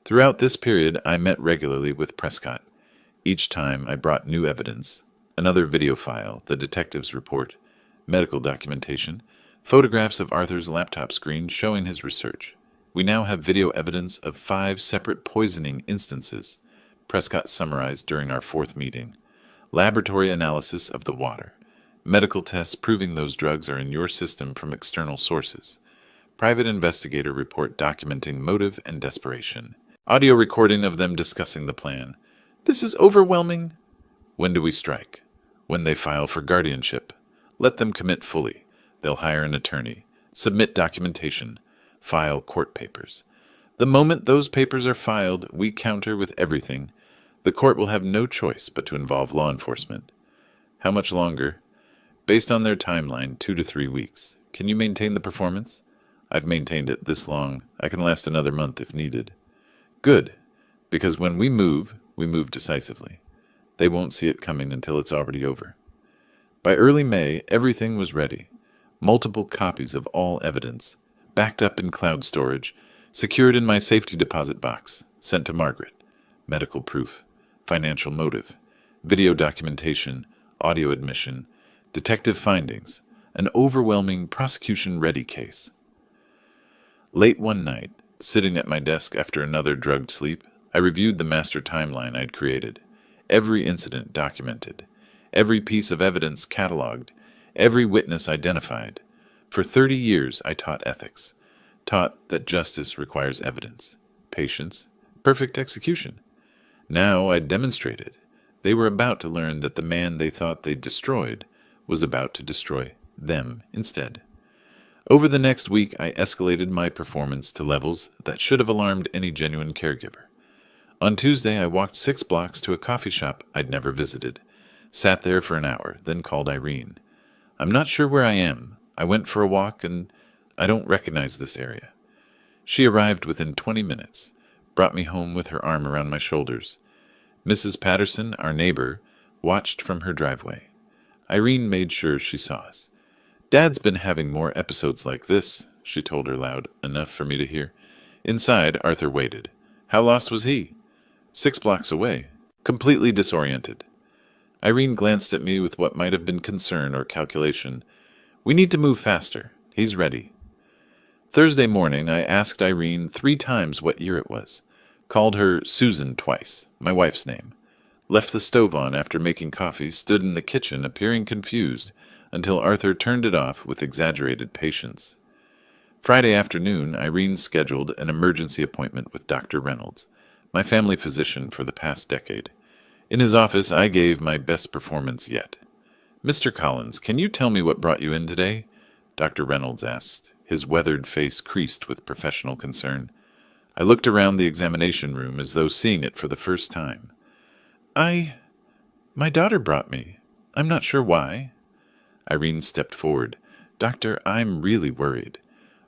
Throughout this period, I met regularly with Prescott. Each time, I brought new evidence, another video file, the detective's report, medical documentation, photographs of Arthur's laptop screen showing his research. We now have video evidence of 5 separate poisoning instances, Prescott summarized during our 4th meeting. Laboratory analysis of the water. Medical tests proving those drugs are in your system from external sources. Private investigator report documenting motive and desperation. Audio recording of them discussing the plan. "This is overwhelming." When do we strike? When they file for guardianship. Let them commit fully. They'll hire an attorney. Submit documentation. File court papers. The moment those papers are filed, we counter with everything. The court will have no choice but to involve law enforcement. How much longer? Based on their timeline, 2 to 3 weeks. Can you maintain the performance? I've maintained it this long. I can last another month if needed. Good, because when we move decisively. They won't see it coming until it's already over. By early May, everything was ready. Multiple copies of all evidence, backed up in cloud storage, secured in my safety deposit box, sent to Margaret. Medical proof, financial motive, video documentation, audio admission, detective findings, an overwhelming prosecution-ready case. Late one night, sitting at my desk after another drugged sleep, I reviewed the master timeline I'd created. Every incident documented, every piece of evidence cataloged, every witness identified. For 30 years, I taught ethics, taught that justice requires evidence, patience, perfect execution. Now I'd demonstrated. They were about to learn that the man they thought they'd destroyed was about to destroy them instead. Over the next week, I escalated my performance to levels that should have alarmed any genuine caregiver. On Tuesday, I walked 6 blocks to a coffee shop I'd never visited, sat there for an hour, then called Irene. "I'm not sure where I am. I went for a walk, and I don't recognize this area." She arrived within 20 minutes, brought me home with her arm around my shoulders. Mrs. Patterson, our neighbor, watched from her driveway. Irene made sure she saw us. "Dad's been having more episodes like this," she told her loud enough for me to hear. Inside, Arthur waited. How lost was he? 6 blocks away, completely disoriented. Irene glanced at me with what might have been concern or calculation. "We need to move faster. He's ready." Thursday morning, I asked Irene 3 times what year it was. Called her Susan twice, my wife's name. Left the stove on after making coffee, stood in the kitchen appearing confused, until Arthur turned it off with exaggerated patience. Friday afternoon, Irene scheduled an emergency appointment with Dr. Reynolds, my family physician for the past decade. In his office, I gave my best performance yet. "Mr. Collins, can you tell me what brought you in today?" Dr. Reynolds asked, his weathered face creased with professional concern. I looked around the examination room as though seeing it for the first time. My daughter brought me. I'm not sure why." Irene stepped forward. "Doctor, I'm really worried.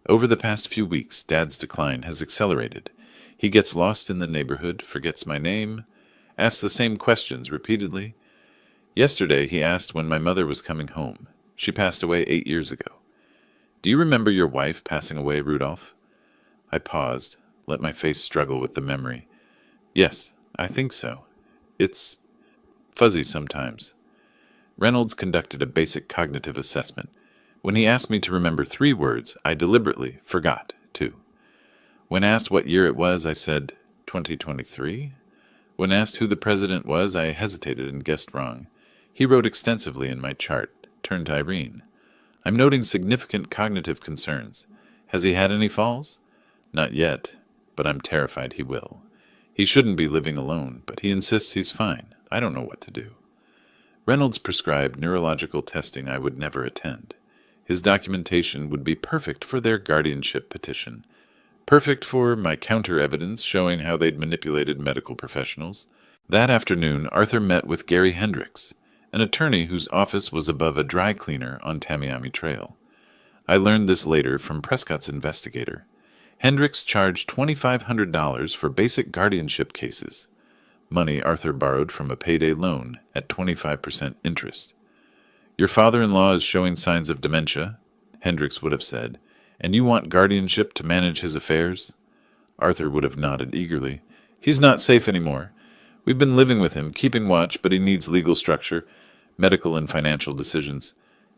Over the past few weeks, Dad's decline has accelerated. He gets lost in the neighborhood, forgets my name, asks the same questions repeatedly. Yesterday, he asked when my mother was coming home. She passed away 8 years ago. Do you remember your wife passing away, Rudolph?" I paused, let my face struggle with the memory. "Yes, I think so. It's fuzzy sometimes." Reynolds conducted a basic cognitive assessment. When he asked me to remember 3 words, I deliberately forgot 2. When asked what year it was, I said 2023. When asked who the president was, I hesitated and guessed wrong. He wrote extensively in my chart, turned to Irene. "I'm noting significant cognitive concerns. Has he had any falls?" "Not yet." but I'm terrified he will. He shouldn't be living alone, but he insists he's fine. I don't know what to do. Reynolds prescribed neurological testing I would never attend. His documentation would be perfect for their guardianship petition, perfect for my counter-evidence showing how they'd manipulated medical professionals. That afternoon, Arthur met with Gary Hendricks, an attorney whose office was above a dry cleaner on Tamiami Trail. I learned this later from Prescott's investigator. Hendricks charged $2,500 for basic guardianship cases, money Arthur borrowed from a payday loan at 25% interest. Your father-in-law is showing signs of dementia, Hendricks would have said, and you want guardianship to manage his affairs? Arthur would have nodded eagerly. He's not safe anymore. We've been living with him, keeping watch, but he needs legal structure, medical and financial decisions.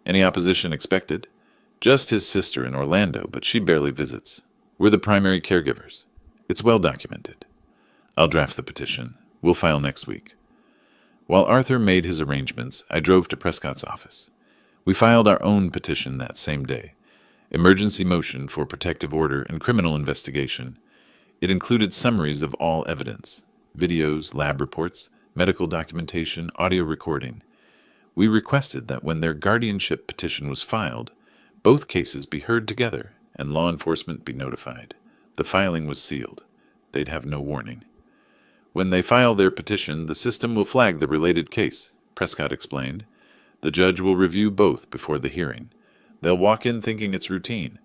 Any opposition expected? Just his sister in Orlando, but she barely visits. We're the primary caregivers. It's well documented. I'll draft the petition. We'll file next week. While Arthur made his arrangements, I drove to Prescott's office. We filed our own petition that same day. Emergency motion for protective order and criminal investigation. It included summaries of all evidence, videos, lab reports, medical documentation, audio recording. We requested that when their guardianship petition was filed, both cases be heard together and law enforcement be notified. The filing was sealed. They'd have no warning. When they file their petition, the system will flag the related case, Prescott explained. The judge will review both before the hearing. They'll walk in thinking it's routine.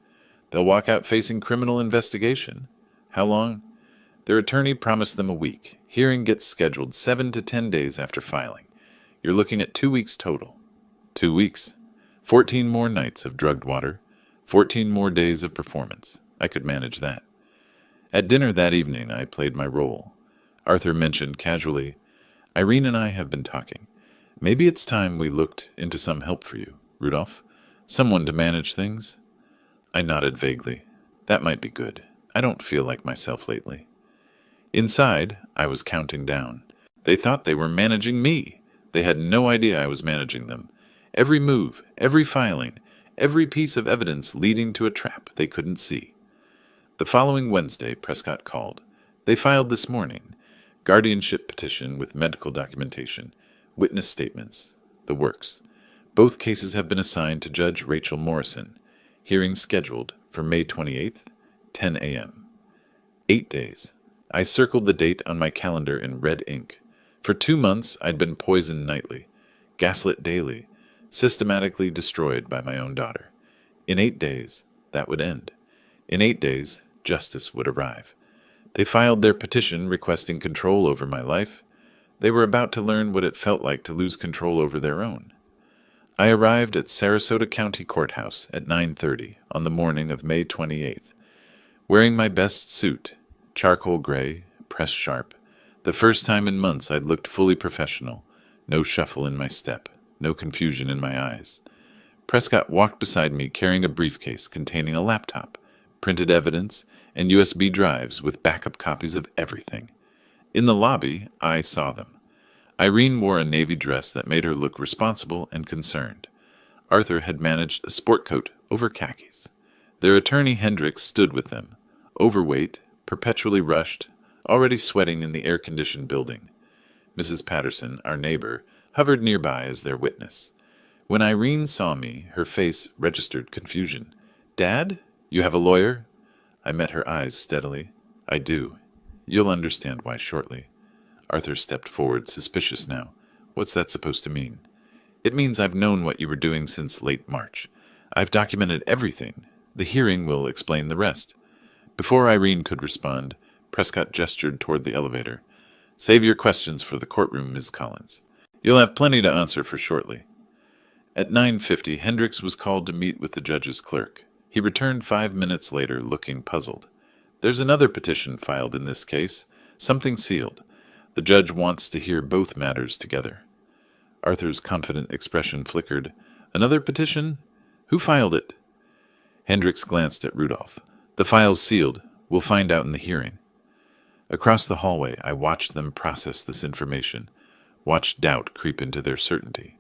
They'll walk out facing criminal investigation. How long? Their attorney promised them a week. Hearing gets scheduled 7 to 10 days after filing. You're looking at 2 weeks total. 2 weeks. 14 more nights of drugged water. 14 more days of performance. I could manage that. At dinner that evening, I played my role. Arthur mentioned casually, Irene and I have been talking. Maybe it's time we looked into some help for you, Rudolph. Someone to manage things. I nodded vaguely. That might be good. I don't feel like myself lately. Inside, I was counting down. They thought they were managing me. They had no idea I was managing them. Every move, every filing, every piece of evidence leading to a trap they couldn't see. The following Wednesday, Prescott called. They filed this morning. Guardianship petition with medical documentation, witness statements, the works. Both cases have been assigned to Judge Rachel Morrison. Hearing scheduled for May 28th, 10 a.m. 8 days. I circled the date on my calendar in red ink. For 2 months, I'd been poisoned nightly, gaslit daily, systematically destroyed by my own daughter. In 8 days, that would end. In 8 days, justice would arrive. They filed their petition requesting control over my life. They were about to learn what it felt like to lose control over their own. I arrived at Sarasota County Courthouse at 9:30 on the morning of May 28th, wearing my best suit, charcoal gray, pressed sharp. The first time in months I'd looked fully professional, no shuffle in my step, no confusion in my eyes. Prescott walked beside me carrying a briefcase containing a laptop, printed evidence, and USB drives with backup copies of everything. In the lobby, I saw them. Irene wore a navy dress that made her look responsible and concerned. Arthur had managed a sport coat over khakis. Their attorney Hendricks stood with them, overweight, perpetually rushed, already sweating in the air-conditioned building. Mrs. Patterson, our neighbor, hovered nearby as their witness. When Irene saw me, her face registered confusion. "Dad? You have a lawyer?" I met her eyes steadily. "I do. You'll understand why shortly." Arthur stepped forward, suspicious now. "What's that supposed to mean?" "It means I've known what you were doing since late March. I've documented everything. The hearing will explain the rest." Before Irene could respond, Prescott gestured toward the elevator. "Save your questions for the courtroom, Ms. Collins. You'll have plenty to answer for shortly." At 9:50, Hendricks was called to meet with the judge's clerk. He returned 5 minutes later, looking puzzled. "There's another petition filed in this case, something sealed. The judge wants to hear both matters together." Arthur's confident expression flickered. "Another petition? Who filed it?" Hendricks glanced at Rudolph. "The file's sealed. We'll find out in the hearing." Across the hallway, I watched them process this information, watched doubt creep into their certainty.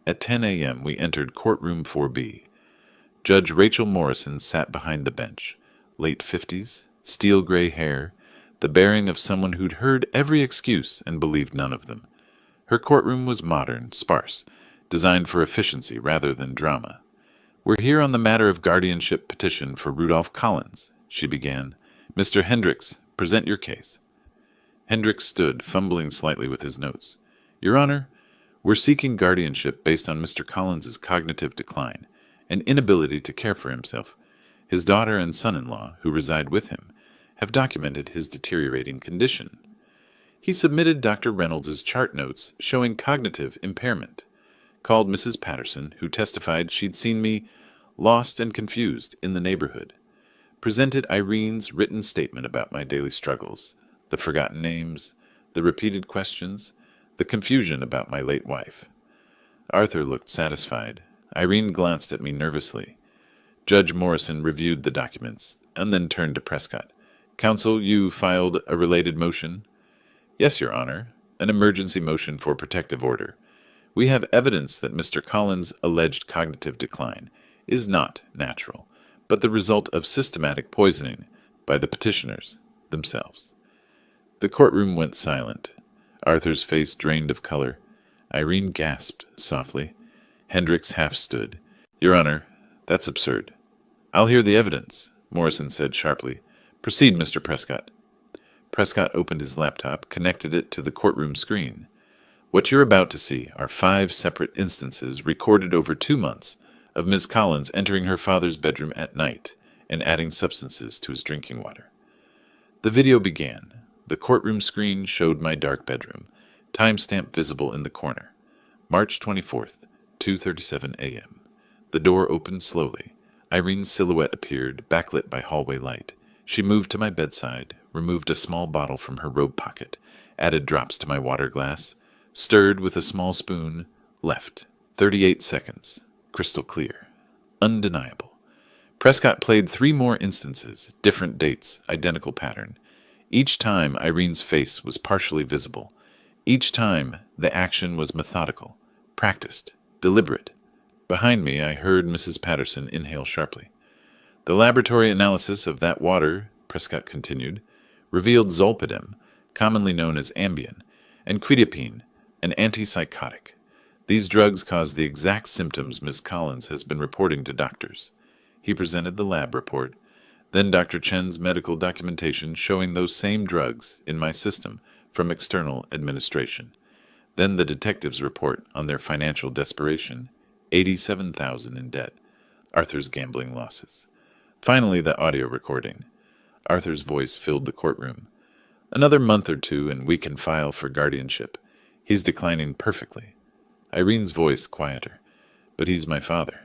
At 10 a.m., we entered courtroom 4B. Judge Rachel Morrison sat behind the bench, late 50s, steel gray hair, the bearing of someone who'd heard every excuse and believed none of them. Her courtroom was modern, sparse, designed for efficiency rather than drama. "We're here on the matter of guardianship petition for Rudolph Collins," she began. "Mr. Hendricks, present your case." Hendricks stood, fumbling slightly with his notes. "Your Honor, we're seeking guardianship based on Mr. Collins's cognitive decline and inability to care for himself. His daughter and son-in-law, who reside with him, have documented his deteriorating condition." He submitted Dr. Reynolds's chart notes showing cognitive impairment, called Mrs. Patterson, who testified she'd seen me lost and confused in the neighborhood, presented Irene's written statement about my daily struggles, the forgotten names, the repeated questions, the confusion about my late wife. Arthur looked satisfied. Irene glanced at me nervously. Judge Morrison reviewed the documents and then turned to Prescott. "Counsel, you filed a related motion?" "Yes, Your Honor, an emergency motion for protective order. We have evidence that Mr. Collins' alleged cognitive decline is not natural, but the result of systematic poisoning by the petitioners themselves." The courtroom went silent. Arthur's face drained of color. Irene gasped softly. Hendricks half stood. "Your Honor, that's absurd." "I'll hear the evidence," Morrison said sharply. "Proceed, Mr. Prescott." Prescott opened his laptop, connected it to the courtroom screen. "What you're about to see are 5 separate instances recorded over 2 months of Miss Collins entering her father's bedroom at night and adding substances to his drinking water." The video began. The courtroom screen showed my dark bedroom, timestamp visible in the corner. March 24th, 2:37 a.m. The door opened slowly. Irene's silhouette appeared, backlit by hallway light. She moved to my bedside, removed a small bottle from her robe pocket, added drops to my water glass, stirred with a small spoon, left. 38 seconds. Crystal clear. Undeniable. Prescott played 3 more instances, different dates, identical pattern. Each time Irene's face was partially visible. Each time the action was methodical, practiced, deliberate. Behind me I heard Mrs. Patterson inhale sharply. "The laboratory analysis of that water," Prescott continued, "revealed zolpidem, commonly known as Ambien, and quetiapine, an antipsychotic. These drugs cause the exact symptoms Miss Collins has been reporting to doctors." He presented the lab report, then Dr. Chen's medical documentation showing those same drugs in my system from external administration. Then the detective's report on their financial desperation, $87,000 in debt, Arthur's gambling losses. Finally, the audio recording. Arthur's voice filled the courtroom. "Another month or 2 and we can file for guardianship. He's declining perfectly." Irene's voice quieter. "But he's my father.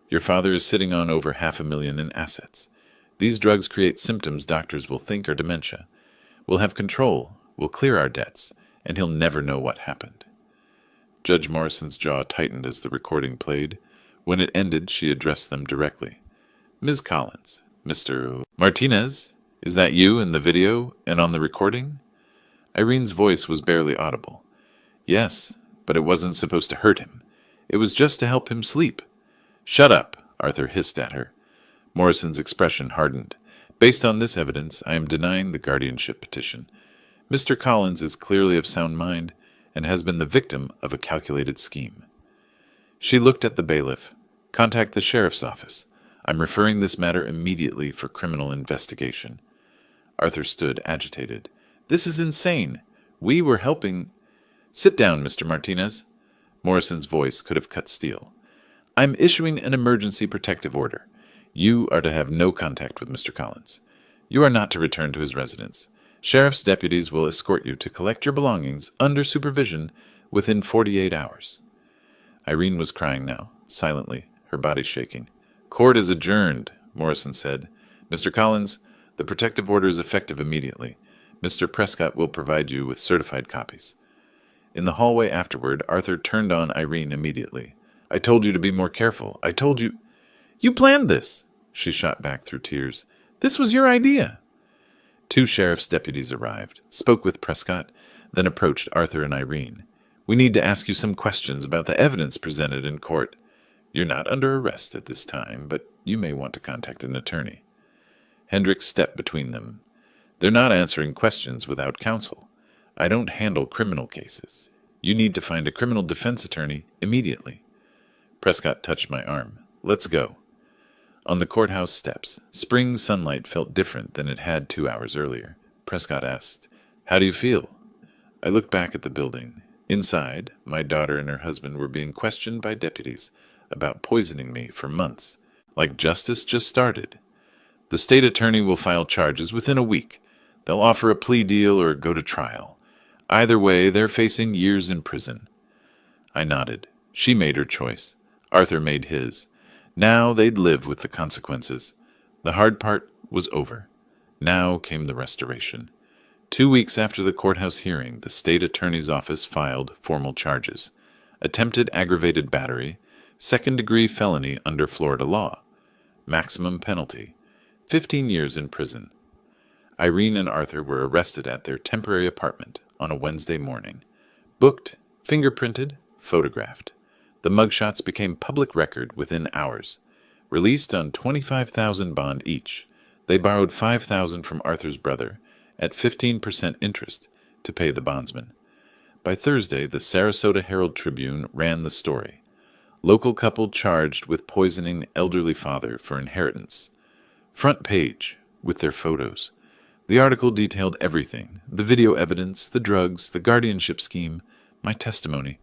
Your father is sitting on over $500,000 in assets. These drugs create symptoms doctors will think are dementia. We'll have control, we'll clear our debts, and he'll never know what happened." Judge Morrison's jaw tightened as the recording played. When it ended, she addressed them directly. "Ms. Collins, Mr. Martinez, is that you in the video and on the recording?" Irene's voice was barely audible. "Yes, but it wasn't supposed to hurt him. It was just to help him sleep." "Shut up," Arthur hissed at her. Morrison's expression hardened. "Based on this evidence, I am denying the guardianship petition. Mr. Collins is clearly of sound mind and has been the victim of a calculated scheme." She looked at the bailiff. "Contact the sheriff's office. I'm referring this matter immediately for criminal investigation." Arthur stood agitated. "This is insane. We were helping—" "Sit down, Mr. Martinez." Morrison's voice could have cut steel. "I'm issuing an emergency protective order. You are to have no contact with Mr. Collins. You are not to return to his residence. Sheriff's deputies will escort you to collect your belongings under supervision within 48 hours. Irene was crying now, silently, her body shaking. "Court is adjourned," Morrison said. "Mr. Collins, the protective order is effective immediately. Mr. Prescott will provide you with certified copies." In the hallway afterward, Arthur turned on Irene immediately. "I told you to be more careful. I told you—" "You planned this," she shot back through tears. "This was your idea." 2 sheriff's deputies arrived, spoke with Prescott, then approached Arthur and Irene. "We need to ask you some questions about the evidence presented in court. You're not under arrest at this time, but you may want to contact an attorney." Hendricks stepped between them. They're not answering questions without counsel. I don't handle criminal cases. You need to find a criminal defense attorney immediately. Prescott touched my arm. Let's go. On the courthouse steps, spring sunlight felt different than it had 2 hours earlier. Prescott asked, "How do you feel?" I looked back at the building. Inside, my daughter and her husband were being questioned by deputies about poisoning me for months, like justice just started. The state attorney will file charges within a week. They'll offer a plea deal or go to trial. Either way, they're facing years in prison. I nodded. She made her choice. Arthur made his. Now they'd live with the consequences. The hard part was over. Now came the restoration. 2 weeks after the courthouse hearing, the state attorney's office filed formal charges. Attempted aggravated battery, second-degree felony under Florida law. Maximum penalty, 15 years in prison. Irene and Arthur were arrested at their temporary apartment on a Wednesday morning. Booked, fingerprinted, photographed. The mugshots became public record within hours. Released on $25,000 bond each, they borrowed $5,000 from Arthur's brother at 15% interest to pay the bondsman. By Thursday, the Sarasota Herald-Tribune ran the story. Local couple charged with poisoning elderly father for inheritance. Front page, with their photos. The article detailed everything, the video evidence, the drugs, the guardianship scheme, my testimony.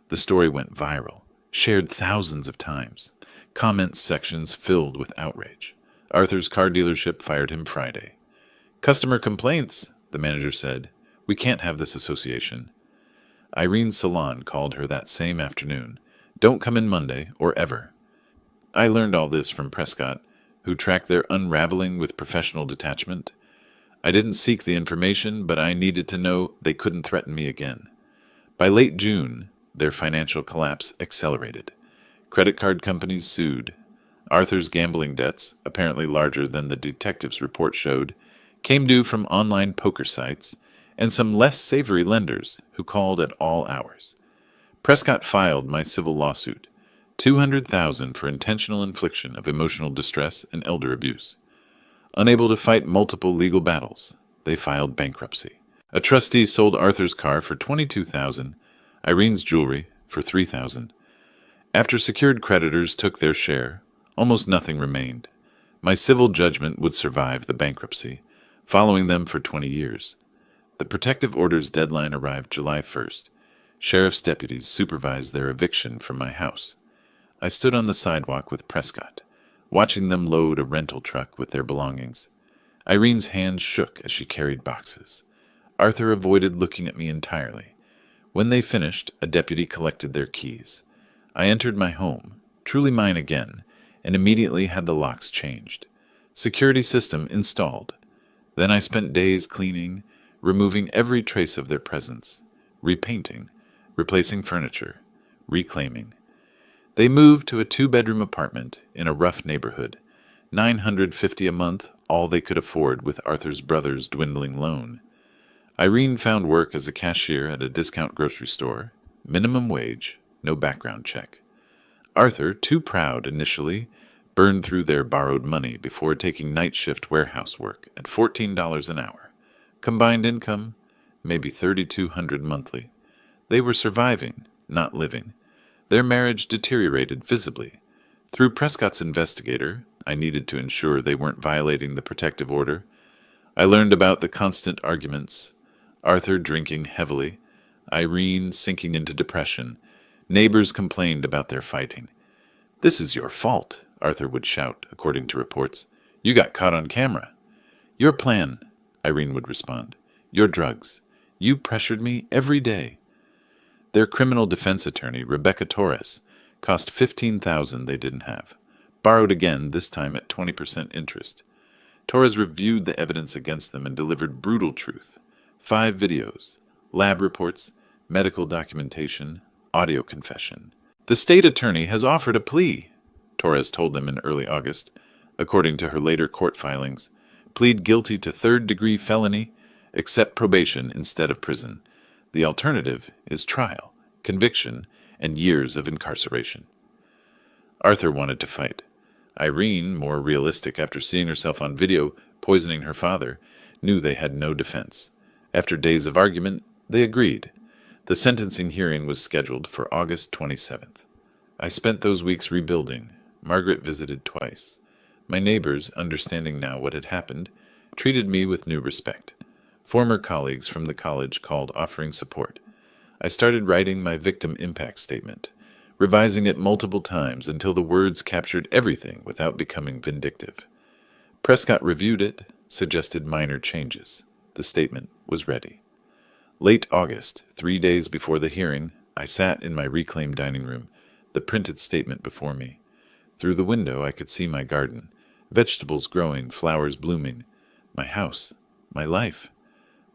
The story went viral, shared thousands of times. Comments sections filled with outrage. Arthur's car dealership fired him Friday. "Customer complaints," the manager said. "We can't have this association." Irene's salon called her that same afternoon. "Don't come in Monday, or ever." I learned all this from Prescott, who tracked their unraveling with professional detachment. I didn't seek the information, but I needed to know they couldn't threaten me again. By late June, their financial collapse accelerated. Credit card companies sued. Arthur's gambling debts, apparently larger than the detective's report showed, came due from online poker sites and some less savory lenders who called at all hours. Prescott filed my civil lawsuit, $200,000 for intentional infliction of emotional distress and elder abuse. Unable to fight multiple legal battles, they filed bankruptcy. A trustee sold Arthur's car for $22,000, Irene's jewelry for $3,000. After secured creditors took their share, almost nothing remained. My civil judgment would survive the bankruptcy, following them for 20 years. The protective order's deadline arrived July 1st. Sheriff's deputies supervised their eviction from my house. I stood on the sidewalk with Prescott, watching them load a rental truck with their belongings. Irene's hands shook as she carried boxes. Arthur avoided looking at me entirely. When they finished, a deputy collected their keys. I entered my home, truly mine again, and immediately had the locks changed. Security system installed. Then I spent days cleaning, removing every trace of their presence, repainting, replacing furniture, reclaiming. They moved to a 2-bedroom apartment in a rough neighborhood, $950 a month, all they could afford with Arthur's brother's dwindling loan. Irene found work as a cashier at a discount grocery store, minimum wage, no background check. Arthur, too proud initially, burned through their borrowed money before taking night shift warehouse work at $14 an hour. Combined income, maybe $3,200 monthly. They were surviving, not living. Their marriage deteriorated visibly. Through Prescott's investigator, I needed to ensure they weren't violating the protective order. I learned about the constant arguments, Arthur drinking heavily, Irene sinking into depression. Neighbors complained about their fighting. "This is your fault," Arthur would shout, according to reports. "You got caught on camera." "Your plan," Irene would respond. "Your drugs. You pressured me every day." Their criminal defense attorney, Rebecca Torres, cost $15,000 they didn't have. Borrowed again, this time at 20% interest. Torres reviewed the evidence against them and delivered brutal truth. 5 videos, lab reports, medical documentation, audio confession. "The state attorney has offered a plea," Torres told them in early August. According to her later court filings, plead guilty to 3rd-degree felony, accept probation instead of prison. The alternative is trial, conviction, and years of incarceration. Arthur wanted to fight. Irene, more realistic after seeing herself on video, poisoning her father, knew they had no defense. After days of argument, they agreed. The sentencing hearing was scheduled for August 27th. I spent those weeks rebuilding. Margaret visited twice. My neighbors, understanding now what had happened, treated me with new respect. Former colleagues from the college called offering support. I started writing my victim impact statement, revising it multiple times until the words captured everything without becoming vindictive. Prescott reviewed it, suggested minor changes. The statement was ready. Late August, 3 days before the hearing, I sat in my reclaimed dining room, the printed statement before me. Through the window I could see my garden, vegetables growing, flowers blooming. My house, my life,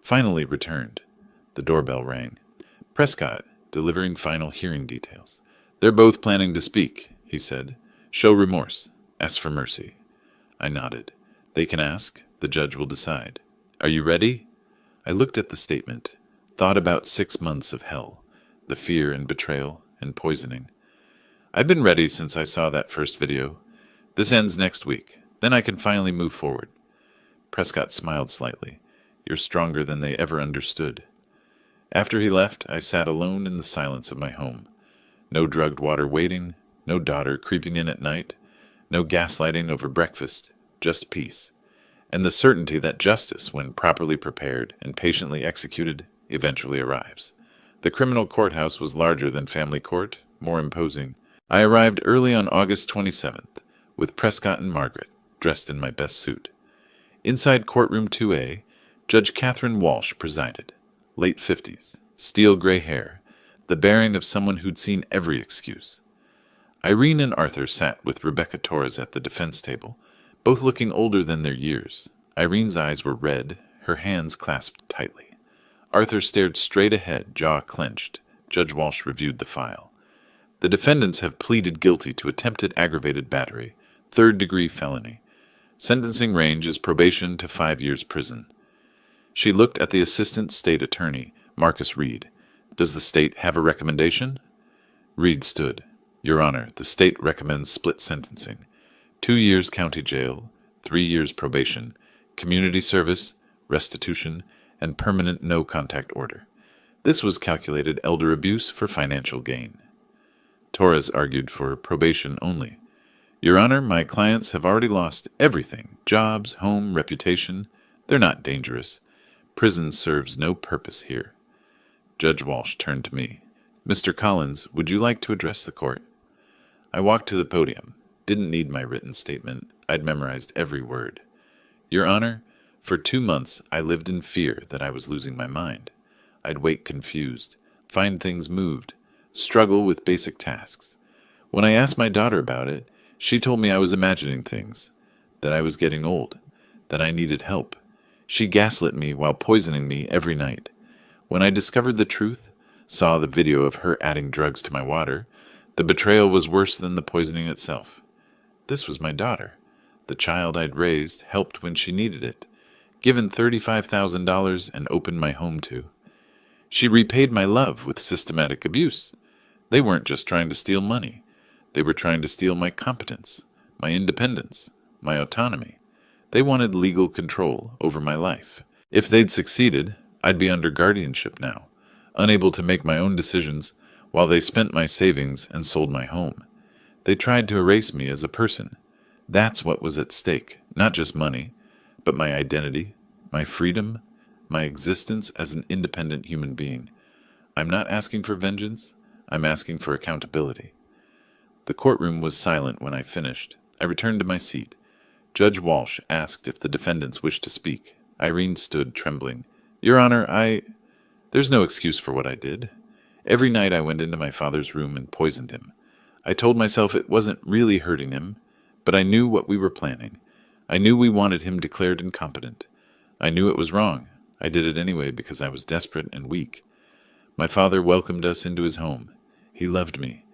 finally returned. The doorbell rang. Prescott, delivering final hearing details. "They're both planning to speak," he said. "Show remorse. Ask for mercy." I nodded. "They can ask. The judge will decide. Are you ready?" I looked at the statement, thought about 6 months of hell, the fear and betrayal and poisoning. "I've been ready since I saw that first video. This ends next week. Then I can finally move forward." Prescott smiled slightly. "You're stronger than they ever understood." After he left, I sat alone in the silence of my home. No drugged water waiting, no daughter creeping in at night, no gaslighting over breakfast, just peace, and the certainty that justice, when properly prepared and patiently executed, eventually arrives. The criminal courthouse was larger than family court, more imposing. I arrived early on August 27th, with Prescott and Margaret, dressed in my best suit. Inside courtroom 2A, Judge Catherine Walsh presided. Late 50s, steel gray hair, the bearing of someone who'd seen every excuse. Irene and Arthur sat with Rebecca Torres at the defense table, both looking older than their years. Irene's eyes were red, her hands clasped tightly. Arthur stared straight ahead, jaw clenched. Judge Walsh reviewed the file. "The defendants have pleaded guilty to attempted aggravated battery, third-degree felony. Sentencing range is probation to 5 years prison." She looked at the assistant state attorney, Marcus Reed. "Does the state have a recommendation?" Reed stood. "Your Honor, the state recommends split sentencing. 2 years county jail, 3 years probation, community service, restitution, and permanent no-contact order. This was calculated elder abuse for financial gain." Torres argued for probation only. "Your Honor, my clients have already lost everything, jobs, home, reputation. They're not dangerous. Prison serves no purpose here." Judge Walsh turned to me. "Mr. Collins, would you like to address the court?" I walked to the podium. Didn't need my written statement. I'd memorized every word. "Your Honor, for 2 months I lived in fear that I was losing my mind. I'd wake confused, find things moved, struggle with basic tasks. When I asked my daughter about it, she told me I was imagining things, that I was getting old, that I needed help. She gaslit me while poisoning me every night. When I discovered the truth, saw the video of her adding drugs to my water, the betrayal was worse than the poisoning itself. This was my daughter, the child I'd raised, helped when she needed it, given $35,000 and opened my home to. She repaid my love with systematic abuse. They weren't just trying to steal money. They were trying to steal my competence, my independence, my autonomy. They wanted legal control over my life. If they'd succeeded, I'd be under guardianship now, unable to make my own decisions while they spent my savings and sold my home. They tried to erase me as a person. That's what was at stake, not just money, but my identity, my freedom, my existence as an independent human being. I'm not asking for vengeance. I'm asking for accountability." The courtroom was silent when I finished. I returned to my seat. Judge Walsh asked if the defendants wished to speak. Irene stood trembling. "Your Honor, There's no excuse for what I did. Every night I went into my father's room and poisoned him. I told myself it wasn't really hurting him, but I knew what we were planning. I knew we wanted him declared incompetent. I knew it was wrong. I did it anyway because I was desperate and weak. My father welcomed us into his home. He loved me,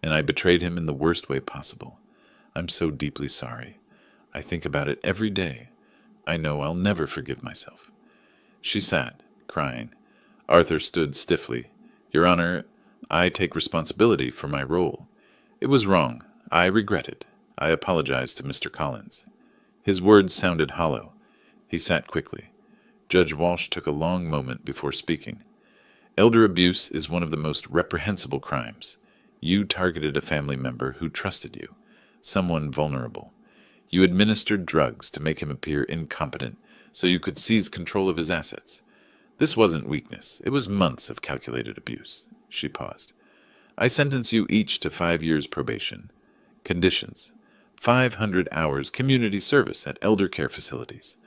and I betrayed him in the worst way possible. I'm so deeply sorry. I think about it every day. I know I'll never forgive myself." She sat, crying. Arthur stood stiffly. "Your Honor, I take responsibility for my role. It was wrong. I regret it. I apologize to Mr. Collins." His words sounded hollow. He sat quickly. Judge Walsh took a long moment before speaking. Elder abuse is one of the most reprehensible crimes. You targeted a family member who trusted you, someone vulnerable. You administered drugs to make him appear incompetent so you could seize control of his assets. This wasn't weakness. It was months of calculated abuse. She paused. I sentence you each to 5 years probation. Conditions: 500 hours community service at elder care facilities.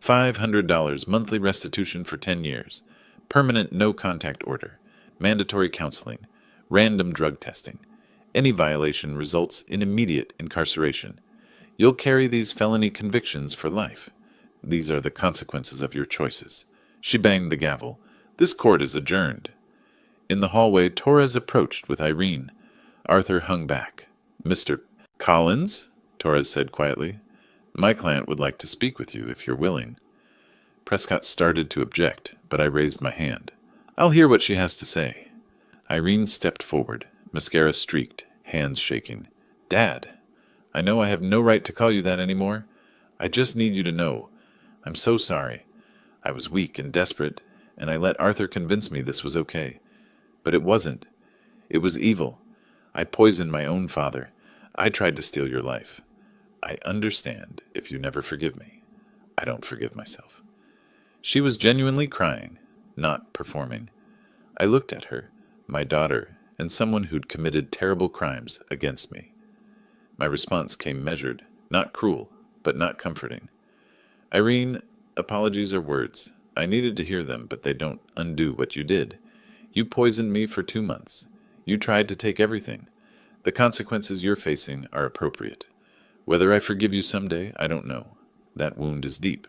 $500 monthly restitution for 10 years. Permanent no-contact order. Mandatory counseling. Random drug testing. Any violation results in immediate incarceration. You'll carry these felony convictions for life. These are the consequences of your choices. She banged the gavel. This court is adjourned. In the hallway, Torres approached with Irene. Arthur hung back. Mr. Collins, Torres said quietly, my client would like to speak with you if you're willing. Prescott started to object, but I raised my hand. I'll hear what she has to say. Irene stepped forward, mascara streaked, hands shaking. Dad, I know I have no right to call you that anymore. I just need you to know. I'm so sorry. I was weak and desperate, and I let Arthur convince me this was okay. But it wasn't. It was evil. I poisoned my own father. I tried to steal your life. I understand if you never forgive me. I don't forgive myself. She was genuinely crying, not performing. I looked at her, my daughter, and someone who'd committed terrible crimes against me. My response came measured, not cruel, but not comforting. Irene, apologies are words. I needed to hear them, but they don't undo what you did. You poisoned me for 2 months. You tried to take everything. The consequences you're facing are appropriate. Whether I forgive you someday, I don't know. That wound is deep.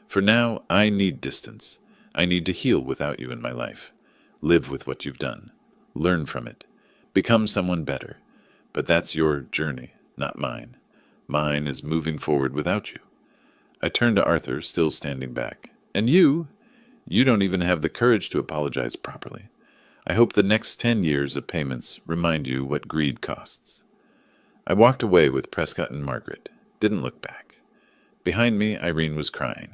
For now, I need distance. I need to heal without you in my life. Live with what you've done. Learn from it. Become someone better. But that's your journey, not mine. Mine is moving forward without you. I turned to Arthur, still standing back. And you don't even have the courage to apologize properly. I hope the next 10 years of payments remind you what greed costs. I walked away with Prescott and Margaret, didn't look back. Behind me, Irene was crying.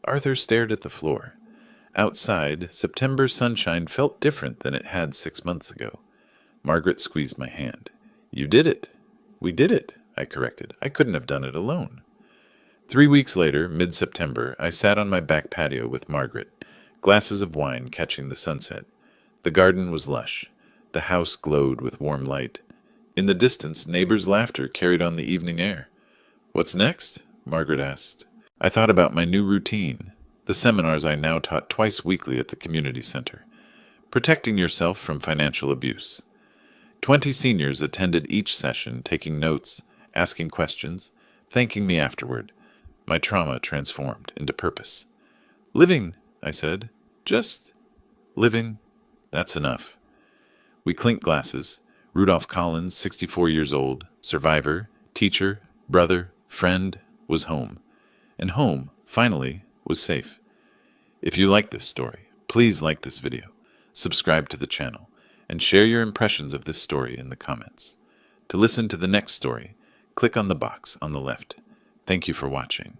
Arthur stared at the floor. Outside, September sunshine felt different than it had 6 months ago. Margaret squeezed my hand. You did it. We did it, I corrected. I couldn't have done it alone. 3 weeks later, mid-September, I sat on my back patio with Margaret, glasses of wine catching the sunset. The garden was lush. The house glowed with warm light. In the distance, neighbors' laughter carried on the evening air. What's next? Margaret asked. I thought about my new routine, the seminars I now taught twice weekly at the community center. Protecting yourself from financial abuse. 20 seniors attended each session, taking notes, asking questions, thanking me afterward. My trauma transformed into purpose. Living, I said. Just living. That's enough. We clinked glasses. Rudolph Collins, 64 years old, survivor, teacher, brother, friend, was home. And home, finally, was safe. If you like this story, please like this video, subscribe to the channel, and share your impressions of this story in the comments. To listen to the next story, click on the box on the left. Thank you for watching.